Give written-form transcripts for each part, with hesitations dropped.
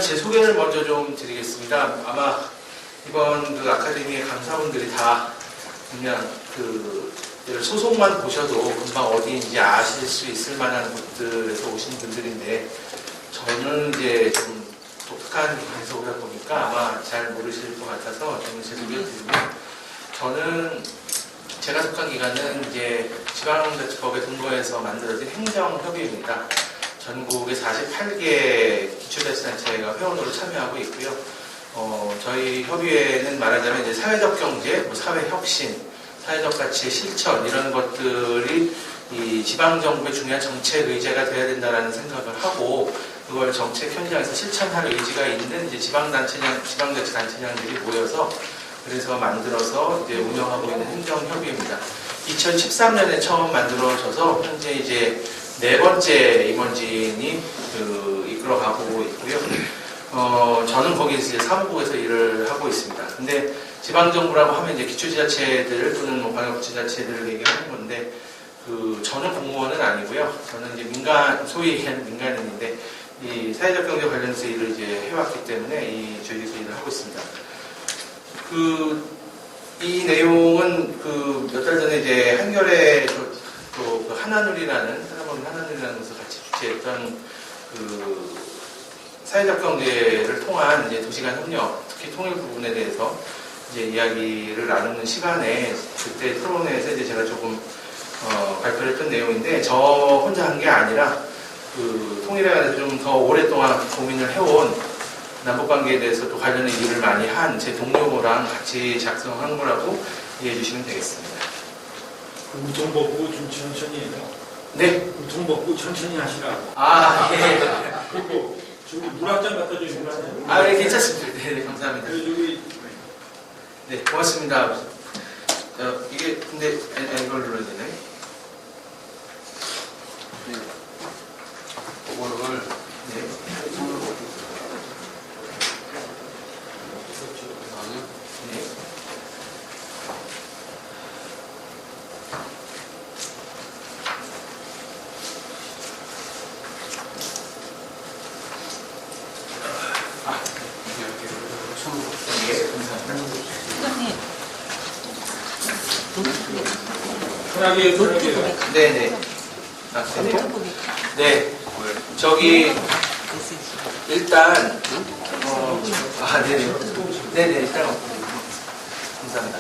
제 소개를 먼저 좀 드리겠습니다. 아마 이번 그 아카데미의 강사분들이 다 그냥 소속만 보셔도 금방 어디인지 아실 수 있을 만한 곳들에서 오신 분들인데, 저는 이제 좀 독특한 기관에서 오다 보니까 아마 잘 모르실 것 같아서 저는 제 소개를 드리면, 저는 제가 속한 기관은 이제 지방자치법에 근거해서 만들어진 행정협의회입니다. 전국의 48개 기초자치단체가 회원으로 참여하고 있고요. 저희 협의회는 말하자면 이제 사회적 경제, 사회혁신, 사회적 가치의 실천, 이런 것들이 이 지방정부의 중요한 정책 의제가 되어야 된다는 생각을 하고, 그걸 정책 현장에서 실천할 의지가 있는 이제 지방자치단체장들이 모여서 그래서 만들어서 이제 운영하고 있는 행정협의회입니다. 2013년에 처음 만들어져서 현재 이제 4번째 임원진이 이끌어가고 있고요. 저는 거기에서 이제 사무국에서 일을 하고 있습니다. 근데 지방정부라고 하면 이제 기초지자체들 또는 뭐 광역지자체들을 얘기하는 건데, 저는 공무원은 아니고요. 저는 이제 소위 얘기하는 민간인인데, 이 사회적 경제 관련해서 일을 이제 해왔기 때문에 저희에서 일을 하고 있습니다. 이 내용은 몇 달 전에 이제 한겨레 하나누리라는 것을 같이 주최했던 사회적 경제를 통한 이제 도시간 협력, 특히 통일 부분에 대해서 이제 이야기를 나누는 시간에, 그때 토론회에서 이제 제가 조금 발표를 했던 내용인데, 저 혼자 한 게 아니라 통일에 관해서 좀 더 오랫동안 고민을 해온, 남북관계에 대해서 또 관련된 일을 많이 한 제 동료랑 같이 작성한 거라고 이해해 주시면 되겠습니다. 우통 벗고 좀 천천히 해요. 네. 우통 벗고 천천히 하시라고. 아, 예. 그리고 저기 물 한 잔 갖다 줘요. 물 한 잔. 아, 네, 괜찮습니다. 네, 감사합니다. 네, 고맙습니다. 이게 근데 이걸 눌러야 되네. 네. 이거를 네. 편하게. 네네. 네. 저기 일단 네네. 네네. 일단 감사합니다.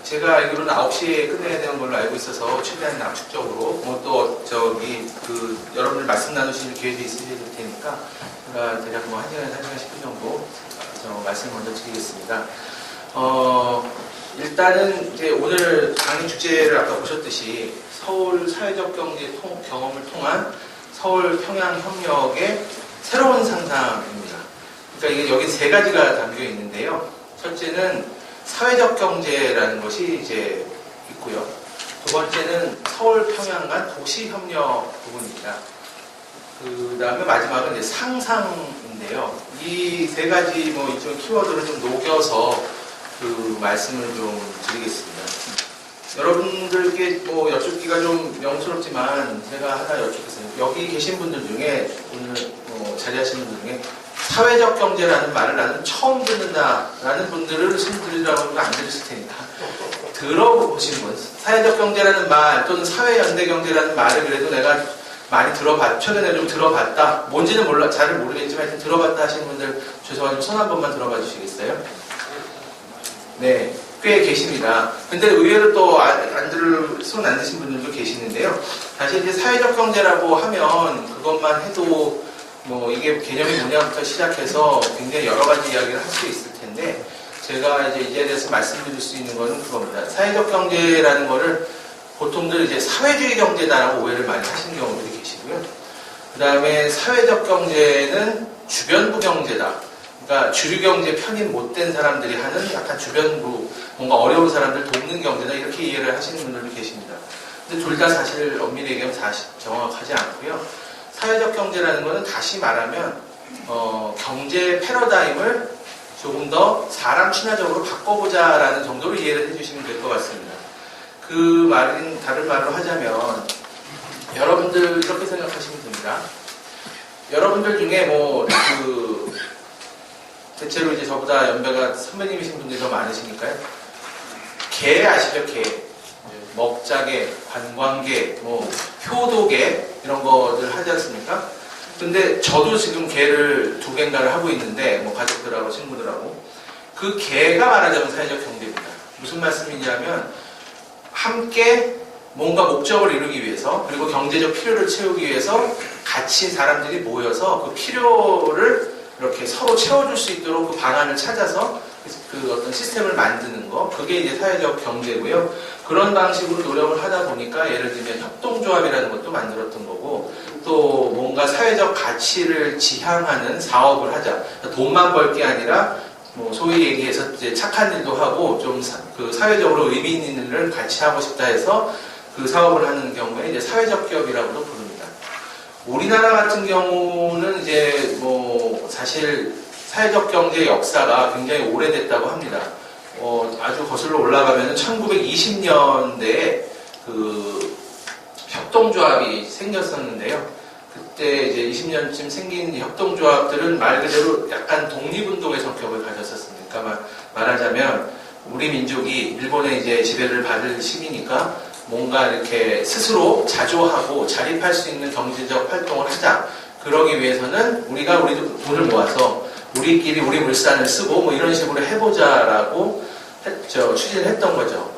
제가 알기로는 9시에 끝내야 되는 걸로 알고 있어서 최대한 압축적으로 또 여러분들 말씀 나누실 기회도 있으실 테니까 제가 대략 1시간, 1시간 10분 정도 말씀 먼저 드리겠습니다. 일단은 이제 오늘 강의 주제를 아까 보셨듯이 서울 사회적 경제 경험을 통한 서울 평양 협력의 새로운 상상입니다. 그러니까 이게 여기 3가지가 담겨 있는데요. 첫째는 사회적 경제라는 것이 이제 있고요. 두 번째는 서울 평양 간 도시 협력 부분입니다. 그 다음에 마지막은 이제 상상인데요. 이 3가지 이쪽 키워드를 좀 녹여서 말씀을 좀 드리겠습니다. 여러분들께 여쭙기가 좀 명스럽지만 제가 하나 여쭙겠습니다. 여기 계신 분들 중에 오늘 자리하신 분들 중에 사회적 경제라는 말을 나는 처음 듣는다라는 분들을 손들이라고 하면 안 들으실 테니까 들어보시는 분, 사회적 경제라는 말 또는 사회연대 경제라는 말을 그래도 내가 많이 최근에 좀 들어봤다, 뭔지는 잘 모르겠지만 하여튼 들어봤다 하시는 분들 죄송하지만 손 한 번만 들어봐 주시겠어요? 네, 꽤 계십니다. 근데 의외로 또 손 안 드신 분들도 계시는데요. 사실 이제 사회적 경제라고 하면 그것만 해도 이게 개념이 뭐냐부터 시작해서 굉장히 여러 가지 이야기를 할 수 있을 텐데, 제가 이제 이 자리에서 말씀드릴 수 있는 거는 그겁니다. 사회적 경제라는 거를 보통들 이제 사회주의 경제다라고 오해를 많이 하시는 경우들이 계시고요. 그 다음에 사회적 경제는 주변부 경제다. 그러니까 주류 경제 편입 못된 사람들이 하는 약간 주변부, 뭔가 어려운 사람들 돕는 경제다, 이렇게 이해를 하시는 분들도 계십니다. 근데 둘 다 사실 엄밀히 얘기하면 정확하지 않고요. 사회적 경제라는 것은 다시 말하면 경제 패러다임을 조금 더 사람 친화적으로 바꿔보자라는 정도로 이해를 해주시면 될 것 같습니다. 그 말은 다른 말로 하자면 여러분들 이렇게 생각하시면 됩니다. 여러분들 중에 대체로 이제 저보다 연배가 선배님이신 분들이 더 많으시니까요. 개 아시죠? 개. 먹자개, 관광개, 효도개 이런 거들 하지 않습니까? 근데 저도 지금 개를 2개인가를 하고 있는데 가족들하고 친구들하고 그 개가 말하자면 사회적 경제입니다. 무슨 말씀이냐면 함께 뭔가 목적을 이루기 위해서 그리고 경제적 필요를 채우기 위해서 같이 사람들이 모여서 그 필요를 이렇게 서로 채워줄 수 있도록 그 방안을 찾아서 그 어떤 시스템을 만드는 거, 그게 이제 사회적 경제고요. 그런 방식으로 노력을 하다 보니까 예를 들면 협동조합이라는 것도 만들었던 거고, 또 뭔가 사회적 가치를 지향하는 사업을 하자. 돈만 벌 게 아니라 소위 얘기해서 이제 착한 일도 하고 좀 그 사회적으로 의미 있는 일을 같이 하고 싶다 해서 그 사업을 하는 경우에 이제 사회적 기업이라고도 부릅니다. 우리나라 같은 경우는 이제 사실 사회적 경제 역사가 굉장히 오래됐다고 합니다. 아주 거슬러 올라가면 1920년대에 그 협동조합이 생겼었는데요. 그때 이제 20년쯤 생긴 협동조합들은 말 그대로 약간 독립운동의 성격을 가졌었습니다. 그러니까 말하자면 우리 민족이 일본의 이제 지배를 받을 시기니까 뭔가 이렇게 스스로 자조하고 자립할 수 있는 경제적 활동을 하자. 그러기 위해서는 우리가 우리 돈을 모아서 우리끼리 우리 물산을 쓰고 이런 식으로 해보자라고 추진을 했던 거죠.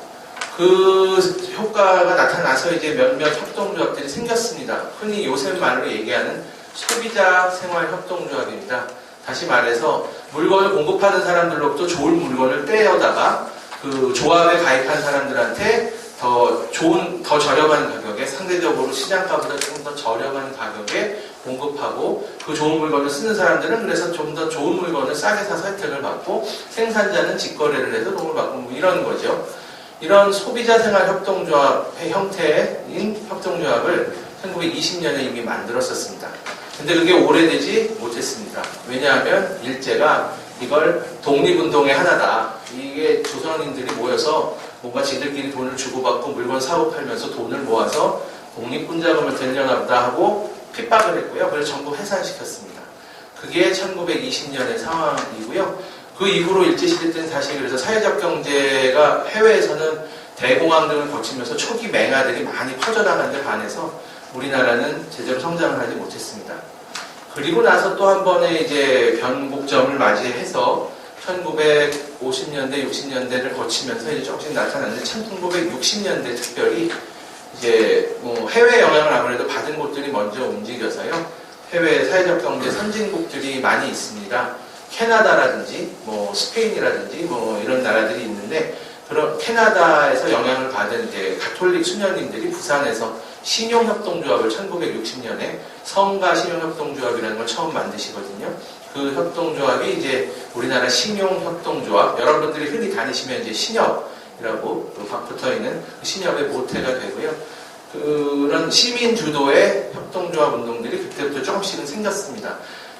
그 효과가 나타나서 이제 몇몇 협동조합들이 생겼습니다. 흔히 요새 말로 얘기하는 소비자 생활 협동조합입니다. 다시 말해서 물건을 공급하는 사람들로부터 좋은 물건을 떼어다가 그 조합에 가입한 사람들한테 더 저렴한 가격에, 상대적으로 시장가보다 좀 더 저렴한 가격에 공급하고, 그 좋은 물건을 쓰는 사람들은 그래서 좀 더 좋은 물건을 싸게 사서 혜택을 받고, 생산자는 직거래를 해서 돈을 받고 이런 거죠. 이런 소비자 생활 협동조합의 형태인 협동조합을 1920년에 이미 만들었었습니다. 근데 그게 오래되지 못했습니다. 왜냐하면 일제가 이걸 독립운동의 하나다. 이게 조선인들이 모여서 뭔가 지들끼리 돈을 주고받고 물건 사고 팔면서 돈을 모아서 독립군자금을 되려나 보다 하고 핍박을 했고요. 그래서 전부 해산시켰습니다. 그게 1920년의 상황이고요. 그 이후로 일제시대 때는 사실 그래서 사회적 경제가 해외에서는 대공황 등을 거치면서 초기 맹아들이 많이 퍼져나간 데 반해서 우리나라는 제대로 성장을 하지 못했습니다. 그리고 나서 또 한 번의 이제 변곡점을 맞이해서 1950년대, 60년대를 거치면서 이제 조금씩 나타났는데 1960년대 특별히 이제 해외 영향을 아무래도 받은 곳들이 먼저 움직여서요. 해외 사회적 경제 선진국들이 많이 있습니다. 캐나다라든지 스페인이라든지 이런 나라들이 있는데, 그런 캐나다에서 영향을 받은 이제 가톨릭 수녀님들이 부산에서 신용협동조합을 1960년에 성가 신용협동조합이라는 걸 처음 만드시거든요. 그 협동조합이 이제 우리나라 신용협동조합, 여러분들이 흔히 다니시면 이제 신협이라고 붙어 있는 그 신협의 모태가 되고요. 그런 시민 주도의 협동조합 운동들이 그때부터 조금씩은 생겼습니다.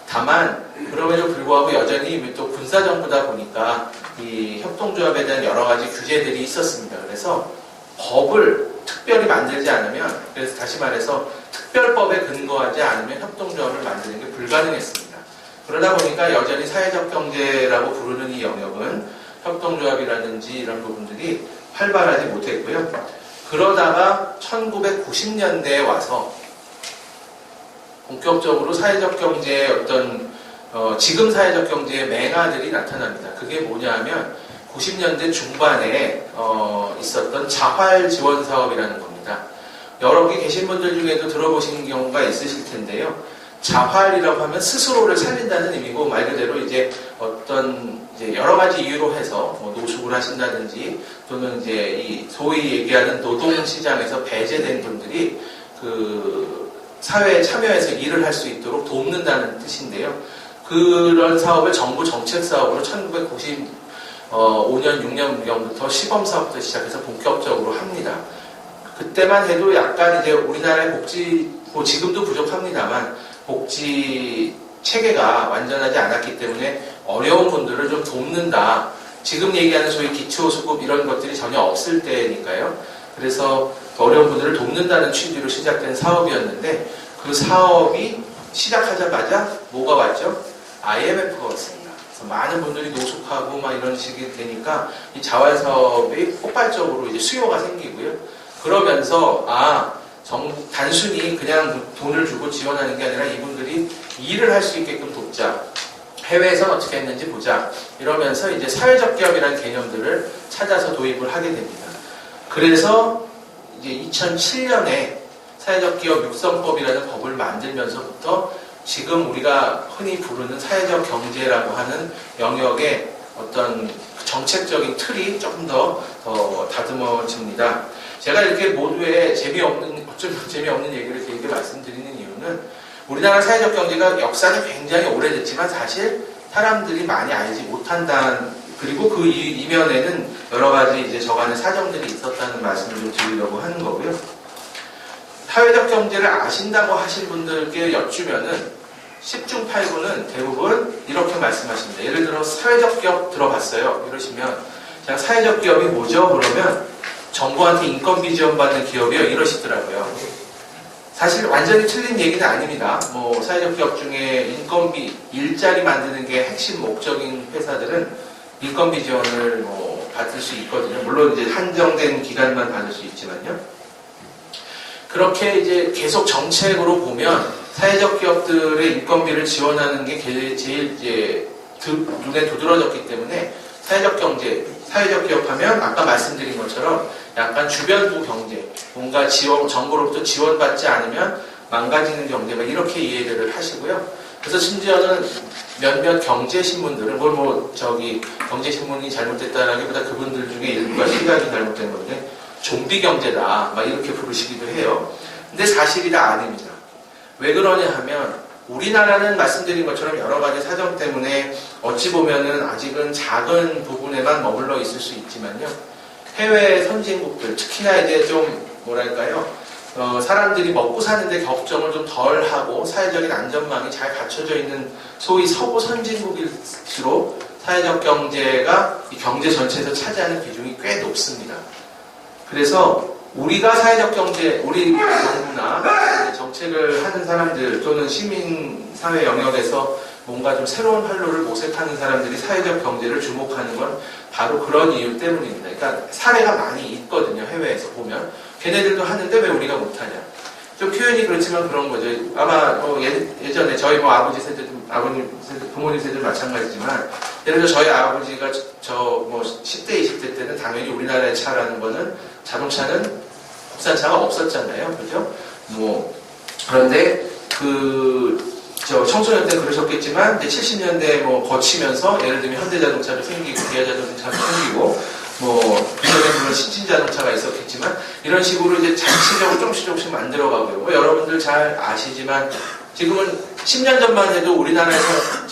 다만 그럼에도 불구하고 여전히 또 군사정부다 보니까 이 협동조합에 대한 여러 가지 규제들이 있었습니다. 그래서 법을 특별히 만들지 않으면, 그래서 다시 말해서 특별법에 근거하지 않으면 협동조합을 만드는 게 불가능했습니다. 그러다 보니까 여전히 사회적 경제라고 부르는 이 영역은 협동조합이라든지 이런 부분들이 활발하지 못했고요. 그러다가 1990년대에 와서 본격적으로 사회적 경제의 어떤 지금 사회적 경제의 맹아들이 나타납니다. 그게 뭐냐면 90년대 중반에 있었던 자활 지원 사업이라는 겁니다. 여기 계신 분들 중에도 들어보신 경우가 있으실 텐데요. 자활이라고 하면 스스로를 살린다는 의미고, 말 그대로 이제 어떤 이제 여러 가지 이유로 해서 노숙을 하신다든지 또는 이제 이 소위 얘기하는 노동 시장에서 배제된 분들이 그 사회에 참여해서 일을 할 수 있도록 돕는다는 뜻인데요. 그런 사업을 정부 정책 사업으로 1995년, 6년경부터 시범사업부터 시작해서 본격적으로 합니다. 그때만 해도 약간 이제 우리나라의 복지, 지금도 부족합니다만 복지 체계가 완전하지 않았기 때문에 어려운 분들을 좀 돕는다. 지금 얘기하는 소위 기초수급 이런 것들이 전혀 없을 때니까요. 그래서 어려운 분들을 돕는다는 취지로 시작된 사업이었는데, 그 사업이 시작하자마자 뭐가 왔죠? IMF가 왔습니다. 그래서 많은 분들이 노숙하고 막 이런 식이 되니까 이 자활 사업이 폭발적으로 이제 수요가 생기고요. 그러면서 단순히 그냥 돈을 주고 지원하는 게 아니라 이분들이 일을 할 수 있게끔 돕자. 해외에서는 어떻게 했는지 보자. 이러면서 이제 사회적 기업이라는 개념들을 찾아서 도입을 하게 됩니다. 그래서 이제 2007년에 사회적 기업 육성법이라는 법을 만들면서부터 지금 우리가 흔히 부르는 사회적 경제라고 하는 영역의 어떤 정책적인 틀이 조금 더 다듬어집니다. 제가 이렇게 모두의 재미없는 얘기를 길게 말씀드리는 이유는 우리나라 사회적 경제가 역사는 굉장히 오래됐지만 사실 사람들이 많이 알지 못한다는, 그리고 그 이면에는 여러 가지 이제 저간의 사정들이 있었다는 말씀을 좀 드리려고 하는 거고요. 사회적 경제를 아신다고 하신 분들께 여쭈면은 10중 8구는 대부분 이렇게 말씀하십니다. 예를 들어 사회적 기업 들어봤어요. 이러시면 자, 사회적 기업이 뭐죠? 그러면 정부한테 인건비 지원받는 기업이요. 이러시더라고요. 사실 완전히 틀린 얘기는 아닙니다. 뭐 사회적 기업 중에 인건비, 일자리 만드는 게 핵심 목적인 회사들은 인건비 지원을 뭐 받을 수 있거든요. 물론 이제 한정된 기간만 받을 수 있지만요. 그렇게 이제 계속 정책으로 보면 사회적 기업들의 인건비를 지원하는 게 제일 이제 눈에 두드러졌기 때문에 사회적 경제, 사회적 기업하면 아까 말씀드린 것처럼 약간 주변부 경제, 뭔가 정부로부터 지원받지 않으면 망가지는 경제, 이렇게 이해를 하시고요. 그래서 심지어는 몇몇 경제신문들은 경제신문이 잘못됐다라기보다 그분들 중에 일부가 시각이 잘못된 건데 좀비 경제다, 이렇게 부르시기도 해요. 근데 사실이 다 아닙니다. 왜 그러냐 하면 우리나라는 말씀드린 것처럼 여러 가지 사정 때문에 어찌 보면은 아직은 작은 부분에만 머물러 있을 수 있지만요. 해외 선진국들, 특히나 이제 좀 사람들이 먹고 사는데 걱정을 좀 덜 하고 사회적인 안전망이 잘 갖춰져 있는 소위 서구 선진국일수록 사회적 경제가 이 경제 전체에서 차지하는 비중이 꽤 높습니다. 그래서 우리가 사회적 경제, 우리 정부나 정책을 하는 사람들 또는 시민사회 영역에서 뭔가 좀 새로운 활로를 모색하는 사람들이 사회적 경제를 주목하는 건 바로 그런 이유 때문입니다. 그러니까 사례가 많이 있거든요. 해외에서 보면. 걔네들도 하는데 왜 우리가 못하냐. 좀 표현이 그렇지만 그런 거죠. 아마 예전에 저희 아버지 세대, 부모님 세대도 마찬가지지만 예를 들어 저희 아버지가 10대, 20대 때는 당연히 우리나라의 차라는 거는 자동차는 국산차가 없었잖아요. 그죠? 그런데 청소년 때 그러셨겠지만, 이제 70년대 거치면서, 예를 들면 현대자동차도 생기고, 기아자동차도 생기고, 그전에 물론 신진자동차가 있었겠지만, 이런 식으로 이제 장치적으로 조금씩 만들어가고요. 여러분들 잘 아시지만, 지금은 10년 전만 해도 우리나라에서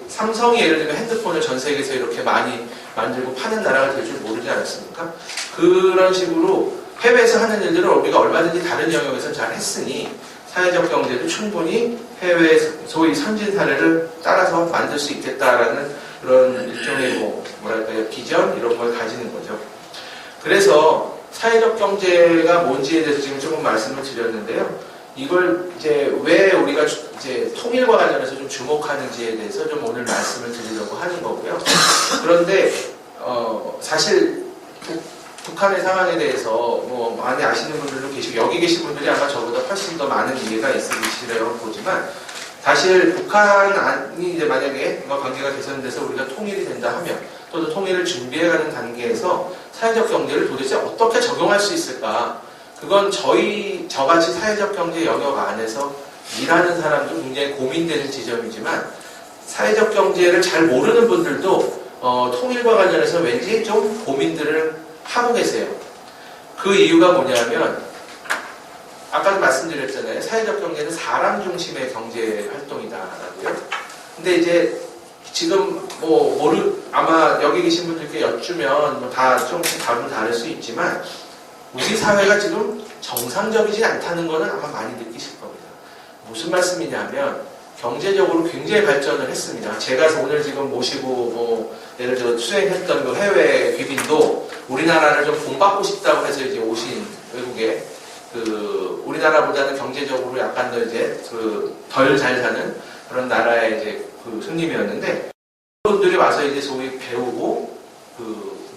삼성이 예를 들면 핸드폰을 전 세계에서 이렇게 많이 만들고 파는 나라가 될 줄 모르지 않았습니까? 그런 식으로 해외에서 하는 일들을 우리가 얼마든지 다른 영역에서 잘 했으니 사회적 경제도 충분히 해외 소위 선진 사례를 따라서 만들 수 있겠다라는 그런 일종의 비전 이런 걸 가지는 거죠. 그래서 사회적 경제가 뭔지에 대해서 지금 조금 말씀을 드렸는데요. 이걸 이제 왜 우리가 이제 통일과 관련해서 좀 주목하는지에 대해서 좀 오늘 말씀을 드리려고 하는 거고요. 그런데 사실 북한의 상황에 대해서 많이 아시는 분들도 계시고 여기 계신 분들이 아마 저보다 훨씬 더 많은 이해가 있으시려고 보지만 사실 북한이 이제 만약에 관계가 개선돼서 우리가 통일이 된다 하면 또 통일을 준비해가는 단계에서 사회적 경제를 도대체 어떻게 적용할 수 있을까? 그건 저같이 사회적 경제 영역 안에서 일하는 사람도 굉장히 고민되는 지점이지만 사회적 경제를 잘 모르는 분들도 통일과 관련해서 왠지 좀 고민들을 하고 계세요. 그 이유가 뭐냐면 아까도 말씀드렸잖아요. 사회적 경제는 사람 중심의 경제 활동이다라고요. 근데 이제 지금 아마 여기 계신 분들께 여쭈면 다 조금씩 답은 다를 수 있지만 우리 사회가 지금 정상적이지 않다는 거는 아마 많이 느끼실 겁니다. 무슨 말씀이냐면 경제적으로 굉장히 발전을 했습니다. 제가 오늘 지금 모시고 예를 들어 수행했던 그 해외 귀빈도 우리나라를 좀 본받고 싶다고 해서 이제 오신 외국에 우리나라보다는 경제적으로 약간 더 이제 덜 잘 사는 그런 나라의 이제 손님이었는데, 분들이 와서 이제 소위 배우고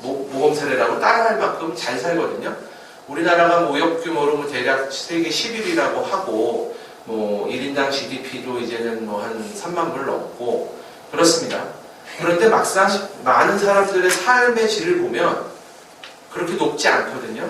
모범사례라고 따라할 만큼 잘 살거든요. 우리나라가 모역 규모로 뭐 대략 세계 10위라고 하고, 뭐 1인당 GDP도 이제는 뭐 한 3만 불 넘고 그렇습니다. 그런데 막상 많은 사람들의 삶의 질을 보면 그렇게 높지 않거든요.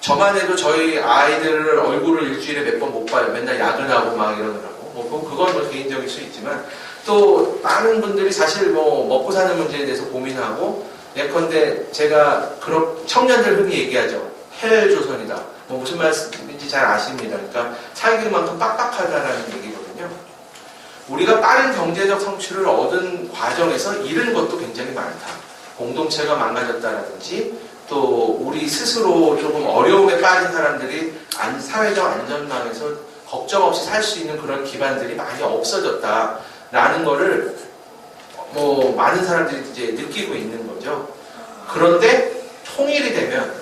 저만 해도 저희 아이들 얼굴을 일주일에 몇 번 못 봐요. 맨날 야근하고 막 이러느라고. 뭐 그건 뭐 개인적일 수 있지만, 또 많은 분들이 사실 뭐 먹고 사는 문제에 대해서 고민하고, 예컨대 제가 그런 청년들 흔히 얘기하죠. 헬조선이다. 뭐 무슨 말씀인지 잘 아십니다. 그러니까 살기만큼 빡빡하다라는 얘기거든요. 우리가 빠른 경제적 성취를 얻은 과정에서 잃은 것도 굉장히 많다. 공동체가 망가졌다라든지, 또 우리 스스로 조금 어려움에 빠진 사람들이 사회적 안전망에서 걱정 없이 살 수 있는 그런 기반들이 많이 없어졌다라는 거를 뭐 많은 사람들이 이제 느끼고 있는 거죠. 그런데 통일이 되면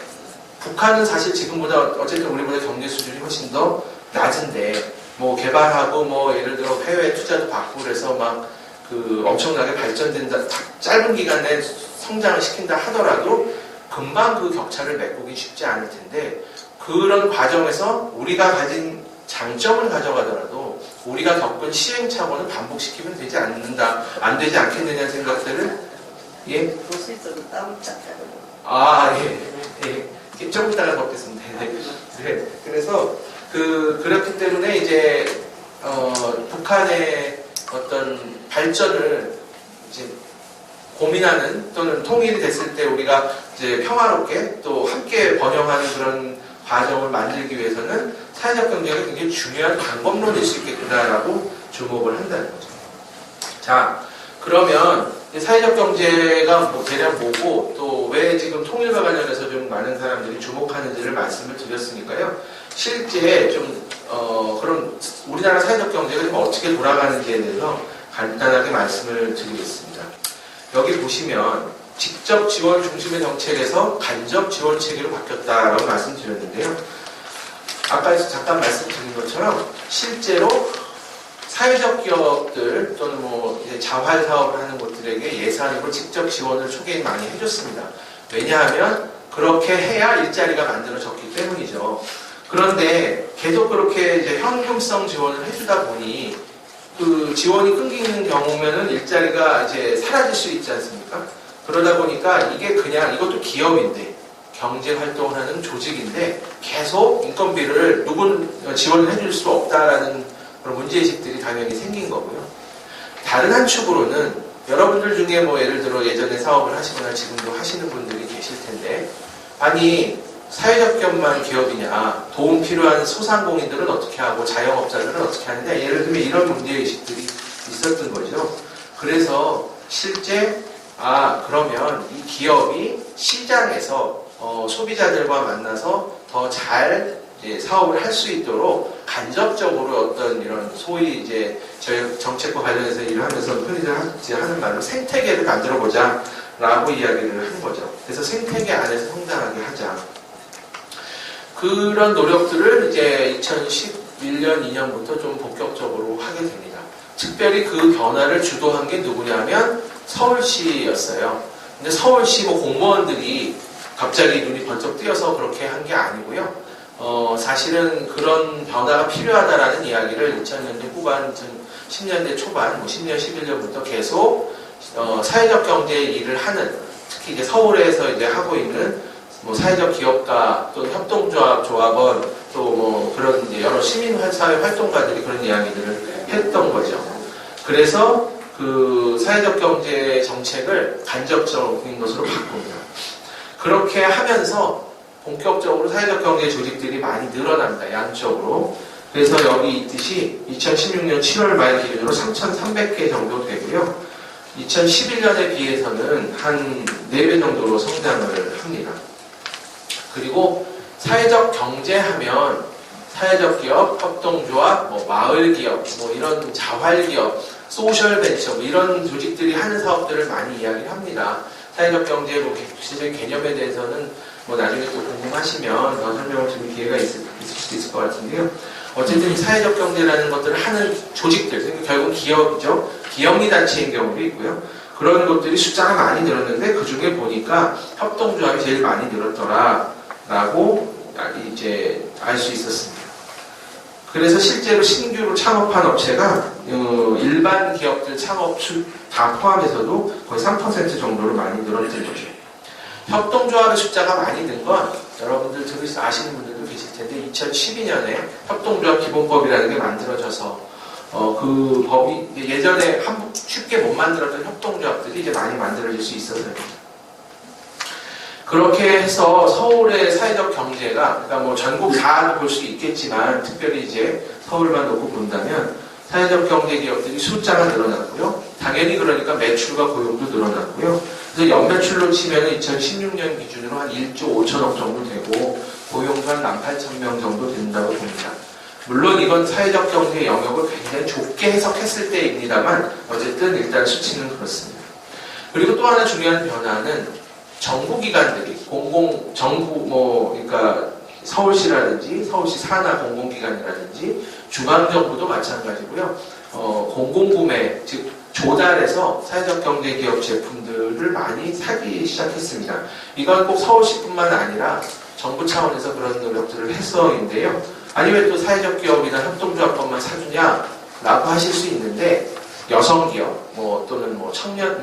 북한은 사실 지금보다 어쨌든 우리보다 경제 수준이 훨씬 더 낮은데, 뭐 개발하고 뭐 예를 들어 해외 투자도 받고 그래서 막 엄청나게 발전된다, 짧은 기간에 성장을 시킨다 하더라도 금방 그 격차를 메꾸기 쉽지 않을 텐데, 그런 과정에서 우리가 가진 장점을 가져가더라도 우리가 겪은 시행착오는 반복시키면 되지 않는다, 안 되지 않겠느냐는 생각들을 예? 도시적으로 땀짝하고. 예. 조금 이따가 먹겠습니다. 네. 그래서 그렇기 때문에 이제 북한의 어떤 발전을 이제 고민하는, 또는 통일이 됐을 때 우리가 이제 평화롭게 또 함께 번영하는 그런 과정을 만들기 위해서는 사회적 경제가 굉장히 중요한 방법론일 수 있겠구나라고 주목을 한다는 거죠. 자, 그러면 사회적 경제가 대략 뭐고, 또 왜 지금 통일과 관련해서 좀 많은 사람들이 주목하는지를 말씀을 드렸으니까요. 실제 좀 그럼 우리나라 사회적 경제가 좀 어떻게 돌아가는지에 대해서 간단하게 말씀을 드리겠습니다. 여기 보시면 직접 지원 중심의 정책에서 간접 지원 체계로 바뀌었다라고 말씀드렸는데요. 아까 잠깐 말씀드린 것처럼 실제로 사회적 기업들 또는 뭐 자활 사업을 하는 곳들에게 예산으로 직접 지원을 초기에 많이 해줬습니다. 왜냐하면 그렇게 해야 일자리가 만들어졌기 때문이죠. 그런데 계속 그렇게 이제 현금성 지원을 해주다 보니 그 지원이 끊기는 경우면은 일자리가 이제 사라질 수 있지 않습니까? 그러다 보니까 이게 그냥 이것도 기업인데, 경제 활동을 하는 조직인데 계속 인건비를 지원을 해줄 수 없다라는 그런 문제의식들이 당연히 생긴 거고요. 다른 한 축으로는 여러분들 중에 뭐 예를 들어 예전에 사업을 하시거나 지금도 하시는 분들이 계실 텐데, 아니 사회적 기업만 기업이냐, 도움 필요한 소상공인들은 어떻게 하고 자영업자들은 어떻게 하느냐, 예를 들면 이런 문제의식들이 있었던 거죠. 그래서 실제 그러면 이 기업이 시장에서 소비자들과 만나서 더 잘 사업을 할 수 있도록 간접적으로 어떤 이런 소위 이제 저희 정책과 관련해서 일을 하면서 흔히들 하는 말로 생태계를 만들어보자 라고 이야기를 하는 거죠. 그래서 생태계 안에서 성장하게 하자. 그런 노력들을 이제 2011년, 2년부터 좀 본격적으로 하게 됩니다. 특별히 그 변화를 주도한 게 누구냐면 서울시였어요. 근데 서울시 뭐 공무원들이 갑자기 눈이 번쩍 뜨여서 그렇게 한 게 아니고요. 사실은 그런 변화가 필요하다라는 이야기를 2000년대 후반, 2010년대 초반, 뭐 10년, 11년부터 계속 사회적 경제 일을 하는, 특히 이제 서울에서 이제 하고 있는 뭐 사회적 기업가 또 협동조합, 조합원 또 뭐 그런 이제 여러 시민사회 활동가들이 그런 이야기들을 했던 거죠. 그래서 그 사회적 경제 정책을 간접적인 것으로 바꿉니다. 그렇게 하면서 본격적으로 사회적 경제 조직들이 많이 늘어납니다. 양적으로. 그래서 여기 있듯이 2016년 7월 말 기준으로 3,300개 정도 되고요. 2011년에 비해서는 한 4배 정도로 성장을 합니다. 그리고 사회적 경제 하면 사회적 기업, 협동조합, 뭐 마을 기업, 뭐 이런 자활 기업, 소셜 벤처 뭐 이런 조직들이 하는 사업들을 많이 이야기를 합니다. 사회적 경제의 구체적인 개념에 대해서는 뭐 나중에 또 궁금하시면 더 설명을 드릴 기회가 있을 수도 있을 것 같은데요. 어쨌든 이 사회적 경제라는 것들을 하는 조직들, 결국 기업이죠. 기업리단체인 경우도 있고요. 그런 것들이 숫자가 많이 늘었는데 그 중에 보니까 협동조합이 제일 많이 늘었더라라고 이제 알 수 있었습니다. 그래서 실제로 신규로 창업한 업체가 일반 기업들 창업수 다 포함해서도 거의 3% 정도로 많이 늘었던 거죠. 협동조합의 숫자가 많이 는 건 여러분들 들으시서 아시는 분들도 계실 텐데 2012년에 협동조합 기본법이라는 게 만들어져서 그 법이 예전에 쉽게 못 만들었던 협동조합들이 이제 많이 만들어질 수 있었습니다. 그렇게 해서 서울의 사회적 경제가, 그러니까 뭐 전국 다 볼 수 있겠지만, 특별히 이제 서울만 놓고 본다면, 사회적 경제 기업들이 숫자가 늘어났고요. 당연히 그러니까 매출과 고용도 늘어났고요. 그래서 연매출로 치면 2016년 기준으로 한 1조 5천억 정도 되고, 고용도 한 18,000명 정도 된다고 봅니다. 물론 이건 사회적 경제 영역을 굉장히 좁게 해석했을 때입니다만, 어쨌든 일단 수치는 그렇습니다. 그리고 또 하나 중요한 변화는 정부기관들이 그러니까 서울시라든지 서울시 산하 공공기관이라든지 중앙정부도 마찬가지고요. 공공구매, 즉 조달해서 사회적 경제기업 제품들을 많이 사기 시작했습니다. 이건 꼭 서울시뿐만 아니라 정부 차원에서 그런 노력들을 해서인데요. 아니 왜 또 사회적 기업이나 협동조합법만 사주냐라고 하실 수 있는데 여성기업, 또는 청년,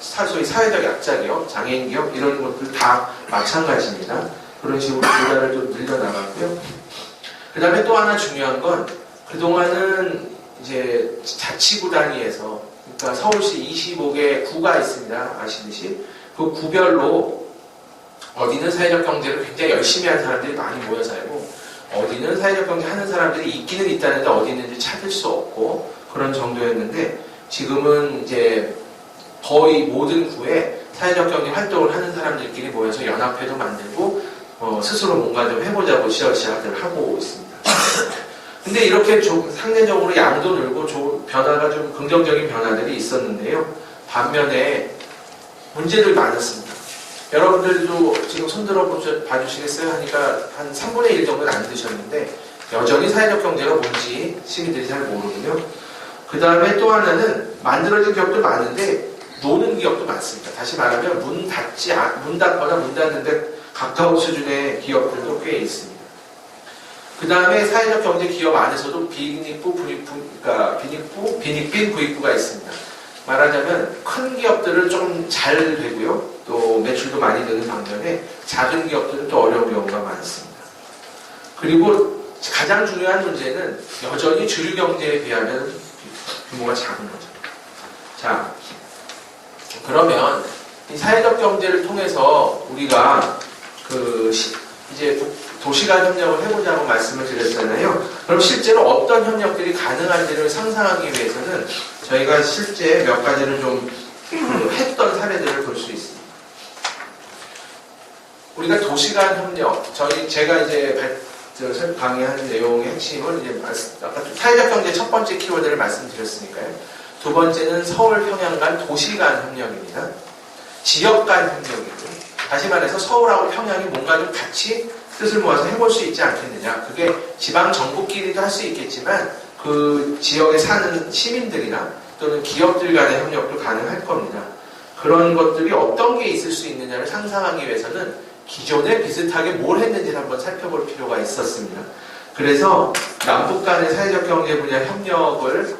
소위 사회적 약자기업, 장애인기업, 이런 것들 다 마찬가지입니다. 그런 식으로 조달을 좀 늘려나갔고요. 그 다음에 또 하나 중요한 건, 그동안은 이제 자치구 단위에서, 그러니까 서울시 25개 구가 있습니다. 아시듯이. 그 구별로 어디는 사회적 경제를 굉장히 열심히 하는 사람들이 많이 모여 살고, 어디는 사회적 경제 하는 사람들이 있기는 있다는데 어디는 이제 찾을 수 없고, 그런 정도였는데 지금은 이제 거의 모든 구에 사회적 경제 활동을 하는 사람들끼리 모여서 연합회도 만들고 스스로 뭔가 좀 해보자고 시작을 하고 있습니다. 근데 이렇게 좀 상대적으로 양도 늘고 변화가 좀 긍정적인 변화들이 있었는데요. 반면에 문제들 많았습니다. 여러분들도 지금 손들어 봐주시겠어요? 하니까 한 3분의 1 정도는 안 드셨는데 여전히 사회적 경제가 뭔지 시민들이 잘 모르고요. 그 다음에 또 하나는 만들어진 기업도 많은데 노는 기업도 많습니다. 다시 말하면 문 닫거나 문 닫는데 가까운 수준의 기업들도 꽤 있습니다. 그 다음에 사회적 경제 기업 안에서도 비닉부, 비닉빈, 구익부가 있습니다. 말하자면 큰 기업들은 좀 잘 되고요. 또 매출도 많이 되는 반면에 작은 기업들은 또 어려운 경우가 많습니다. 그리고 가장 중요한 문제는 여전히 주류 경제에 비하면 규모가 작은 거죠. 자, 그러면 이 사회적 경제를 통해서 우리가 이제 도시간 협력을 해보자고 말씀을 드렸잖아요. 그럼 실제로 어떤 협력들이 가능한지를 상상하기 위해서는 저희가 실제 몇 가지를 좀 했던 사례들을 볼 수 있습니다. 우리가 도시간 협력, 제가 이제 강의하는 내용의 핵심은 이제 아까 사회적 경제 첫 번째 키워드를 말씀드렸으니까요. 두 번째는 서울 평양 간 도시 간 협력입니다. 지역 간 협력이고, 다시 말해서 서울하고 평양이 뭔가 좀 같이 뜻을 모아서 해볼 수 있지 않겠느냐. 그게 지방 정부끼리도 할 수 있겠지만 그 지역에 사는 시민들이나 또는 기업들 간의 협력도 가능할 겁니다. 그런 것들이 어떤 게 있을 수 있느냐를 상상하기 위해서는 기존에 비슷하게 뭘 했는지를 한번 살펴볼 필요가 있었습니다. 그래서 남북 간의 사회적 경제 분야 협력을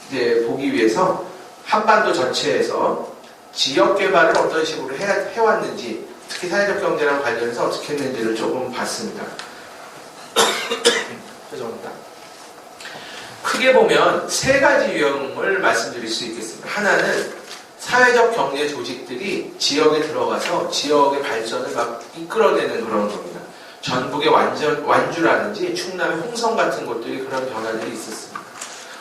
이제 보기 위해서 한반도 전체에서 지역 개발을 어떤 식으로 해왔는지, 특히 사회적 경제랑 관련해서 어떻게 했는지를 조금 봤습니다. 죄송합니다. 크게 보면 세 가지 유형을 말씀드릴 수 있겠습니다. 하나는 사회적 경제 조직들이 지역에 들어가서 지역의 발전을 막 이끌어내는 그런 겁니다. 전북의 완주라든지 충남의 홍성 같은 곳들이 그런 변화들이 있었습니다.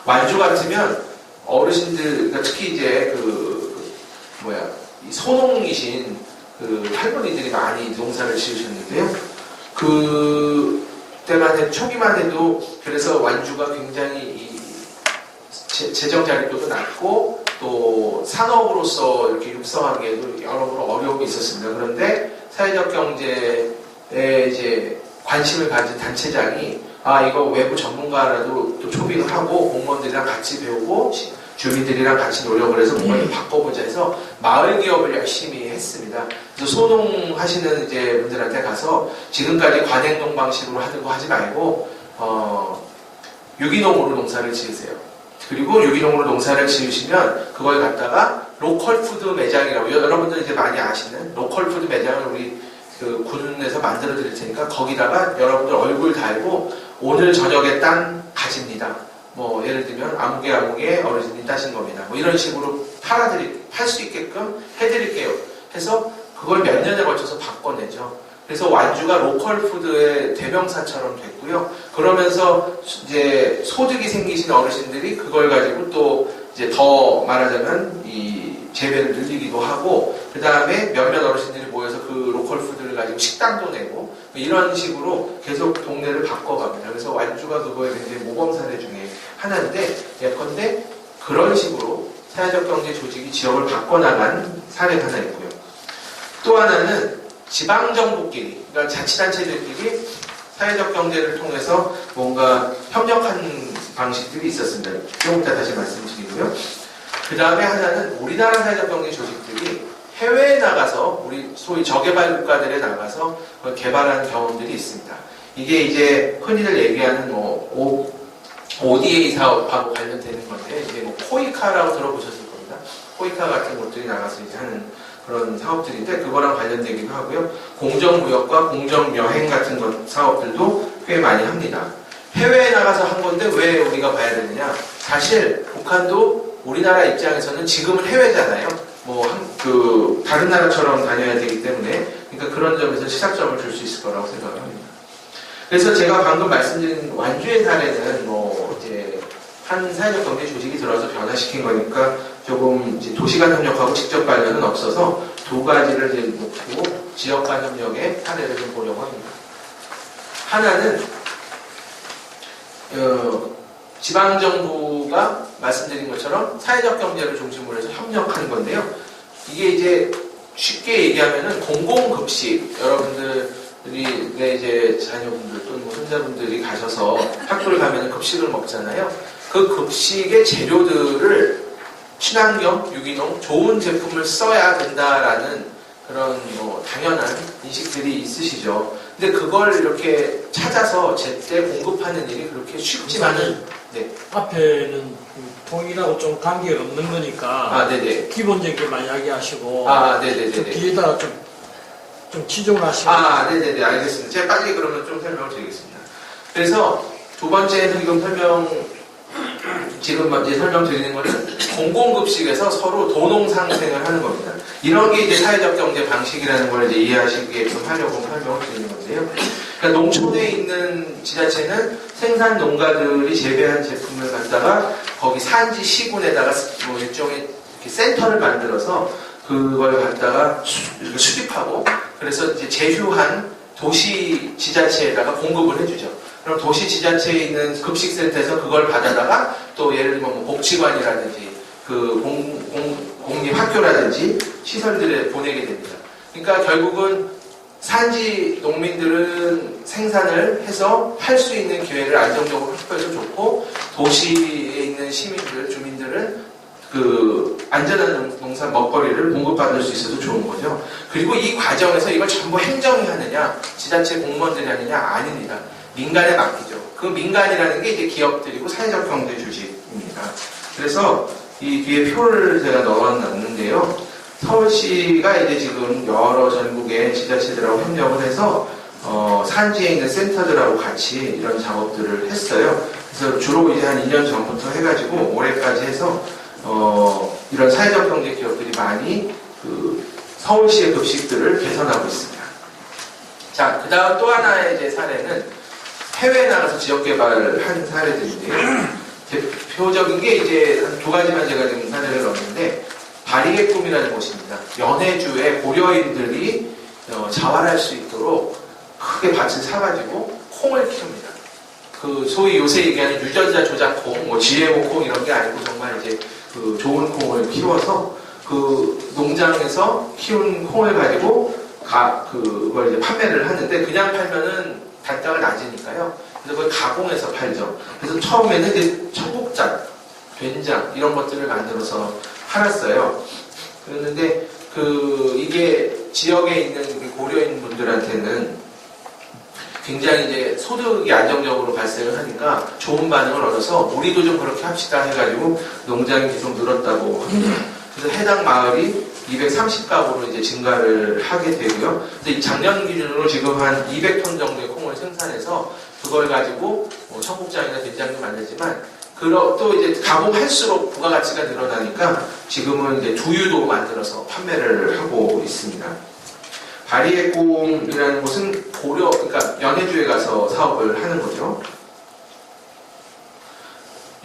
완주 같으면 어르신들, 그러니까 특히 이제 이 소농이신 할머니들이 많이 농사를 지으셨는데요. 초기만 해도 그래서 완주가 굉장히 재정 자립도도 낮고 또 산업으로서 이렇게 육성하기에도 여러모로 어려움이 있었습니다. 그런데 사회적 경제에 이제 관심을 가진 단체장이 이거 외부 전문가라도 또 초빙을 하고 공무원들이랑 같이 배우고 주민들이랑 같이 노력을 해서 뭔가 좀 바꿔보자 해서 마을 기업을 열심히 했습니다. 그래서 소농하시는 이제 분들한테 가서 지금까지 관행농 방식으로 하는 거 하지 말고 유기농으로 농사를 지으세요. 그리고 유기농으로 농사를 지으시면 그걸 갖다가 로컬 푸드 매장이라고 여러분들 이제 많이 아시는 로컬 푸드 매장을 우리 그 군에서 만들어 드릴 테니까 거기다가 여러분들 얼굴 달고 오늘 저녁에 딴 가지입니다. 뭐 예를 들면 아무개 어르신이 따신 겁니다. 뭐 이런 식으로 팔 수 있게끔 해드릴게요. 해서 그걸 몇 년에 걸쳐서 바꿔내죠. 그래서 완주가 로컬 푸드의 대명사처럼 됐고요. 그러면서 이제 소득이 생기신 어르신들이 그걸 가지고 또 이제 더 말하자면 이 재배를 늘리기도 하고, 그 다음에 몇몇 어르신들이 모여서 그 로컬 푸드를 가지고 식당도 내고 이런 식으로 계속 동네를 바꿔갑니다. 그래서 완주가 그거에 굉장히 모범 사례 중에 하나인데, 예컨대 그런 식으로 사회적 경제 조직이 지역을 바꿔나간 사례가 하나 있고요. 또 하나는 지방정부끼리, 그러니까 자치단체들끼리 사회적 경제를 통해서 뭔가 협력한 방식들이 있었습니다. 조금 이따 다시 말씀드리고요. 그 다음에 하나는 우리나라 사회적 경제 조직들이 해외에 나가서 우리 소위 저개발 국가들에 나가서 그걸 개발한 경험들이 있습니다. 이게 이제 흔히들 얘기하는 뭐 ODA 사업하고 관련되는 건데, 이제 뭐 코이카라고 들어보셨을 겁니다. 코이카 같은 곳들이 나가서 이제 하는 그런 사업들인데 그거랑 관련되기도 하고요. 공정무역과 공정여행 같은 사업들도 꽤 많이 합니다. 해외에 나가서 한 건데 왜 우리가 봐야 되느냐? 사실 북한도 우리나라 입장에서는 지금은 해외잖아요. 다른 나라처럼 다녀야 되기 때문에, 그러니까 그런 점에서 시사점을 줄 수 있을 거라고 생각을 합니다. 그래서 제가 방금 말씀드린 완주의 사례는 이제 한 사회적 경제 조직이 들어서 변화시킨 거니까 조금 이제 도시 간 협력하고 직접 관련은 없어서 두 가지를 이제 놓고 지역 간 협력의 사례를 좀 보려고 합니다. 하나는 지방정부가 말씀드린 것처럼 사회적 경제를 중심으로 해서 협력하는 건데요. 이게 이제 쉽게 얘기하면은 공공급식, 여러분들이 내 이제 자녀분들 또는 손자분들이 가셔서 학교를 가면은 급식을 먹잖아요. 그 급식의 재료들을 친환경, 유기농, 좋은 제품을 써야 된다라는 그런 당연한 인식들이 있으시죠. 근데 그걸 이렇게 찾아서 제때 공급하는 일이 그렇게 쉽지만은, 네. 앞에는 통일하고 좀 관계가 없는 거니까. 네네. 기본적인 말 이야기하시고. 네네네. 좀 뒤에다가 좀 치중을 하시고. 네네네. 알겠습니다. 제가 빨리 그러면 좀 설명을 드리겠습니다. 그래서 두 번째는 지금 먼저 설명드리는 것은 공공급식에서 서로 도농상생을 하는 겁니다. 이런 게 이제 사회적 경제 방식이라는 걸 이제 이해하시게끔 하려고 설명을 드리는 건데요. 그러니까 농촌에 있는 지자체는 생산 농가들이 재배한 제품을 갖다가 거기 산지 시군에다가 일종의 센터를 만들어서 그걸 갖다가 수집하고, 그래서 이제 제휴한 도시 지자체에다가 공급을 해주죠. 그럼 도시 지자체에 있는 급식센터에서 그걸 받아다가 또 예를 들면 뭐 복지관이라든지 그 공립학교라든지 시설들에 보내게 됩니다. 그러니까 결국은 산지 농민들은 생산을 해서 팔 수 있는 기회를 안정적으로 확보해서 좋고, 도시에 있는 시민들, 주민들은 그 안전한 농산 먹거리를 공급받을 수 있어서 좋은 거죠. 그리고 이 과정에서 이걸 전부 행정이 하느냐, 지자체 공무원들이 하느냐? 아닙니다. 민간에 맡기죠. 그 민간이라는 게 이제 기업들이고 사회적 경제 조직입니다. 그래서 이 뒤에 표를 제가 넣어놨는데요. 서울시가 이제 지금 여러 전국의 지자체들하고 협력을 해서 산지에 있는 센터들하고 같이 이런 작업들을 했어요. 그래서 주로 이제 한 2년 전부터 해가지고 올해까지 해서 이런 사회적 경제 기업들이 많이 그 서울시의 급식들을 개선하고 있습니다. 자, 그 다음 또 하나의 이제 사례는 해외에 나가서 지역 개발을 한 사례들인데요. 대표적인 게 이제 한 두 가지만 제가 지금 사례를 넣었는데, 바리의 꿈이라는 곳입니다. 연해주에 고려인들이 자활할 수 있도록 크게 밭을 사가지고 콩을 키웁니다. 그 소위 요새 얘기하는 유전자 조작콩, GMO 콩 이런 게 아니고 정말 이제 그 좋은 콩을 키워서 그 농장에서 키운 콩을 가지고 그걸 이제 판매를 하는데 그냥 팔면은 단가가 낮으니까요. 그래서 그걸 가공해서 팔죠. 그래서 처음에는 이제 청국장, 된장 이런 것들을 만들어서 팔았어요. 그랬는데 이게 지역에 있는 고려인 분들한테는 굉장히 이제 소득이 안정적으로 발생을 하니까 좋은 반응을 얻어서 우리도 좀 그렇게 합시다 해가지고 농장이 계속 늘었다고 합니다. 그래서 해당 마을이 230가구로 이제 증가를 하게 되고요. 그래서 작년 기준으로 지금 한 200톤 정도의 콩을 생산해서 그걸 가지고 청국장이나 된장도 만들지만 또 이제 가공할수록 부가가치가 늘어나니까 지금은 이제 두유도 만들어서 판매를 하고 있습니다. 바리에꿈이라는 곳은 그러니까 연해주에 가서 사업을 하는 거죠.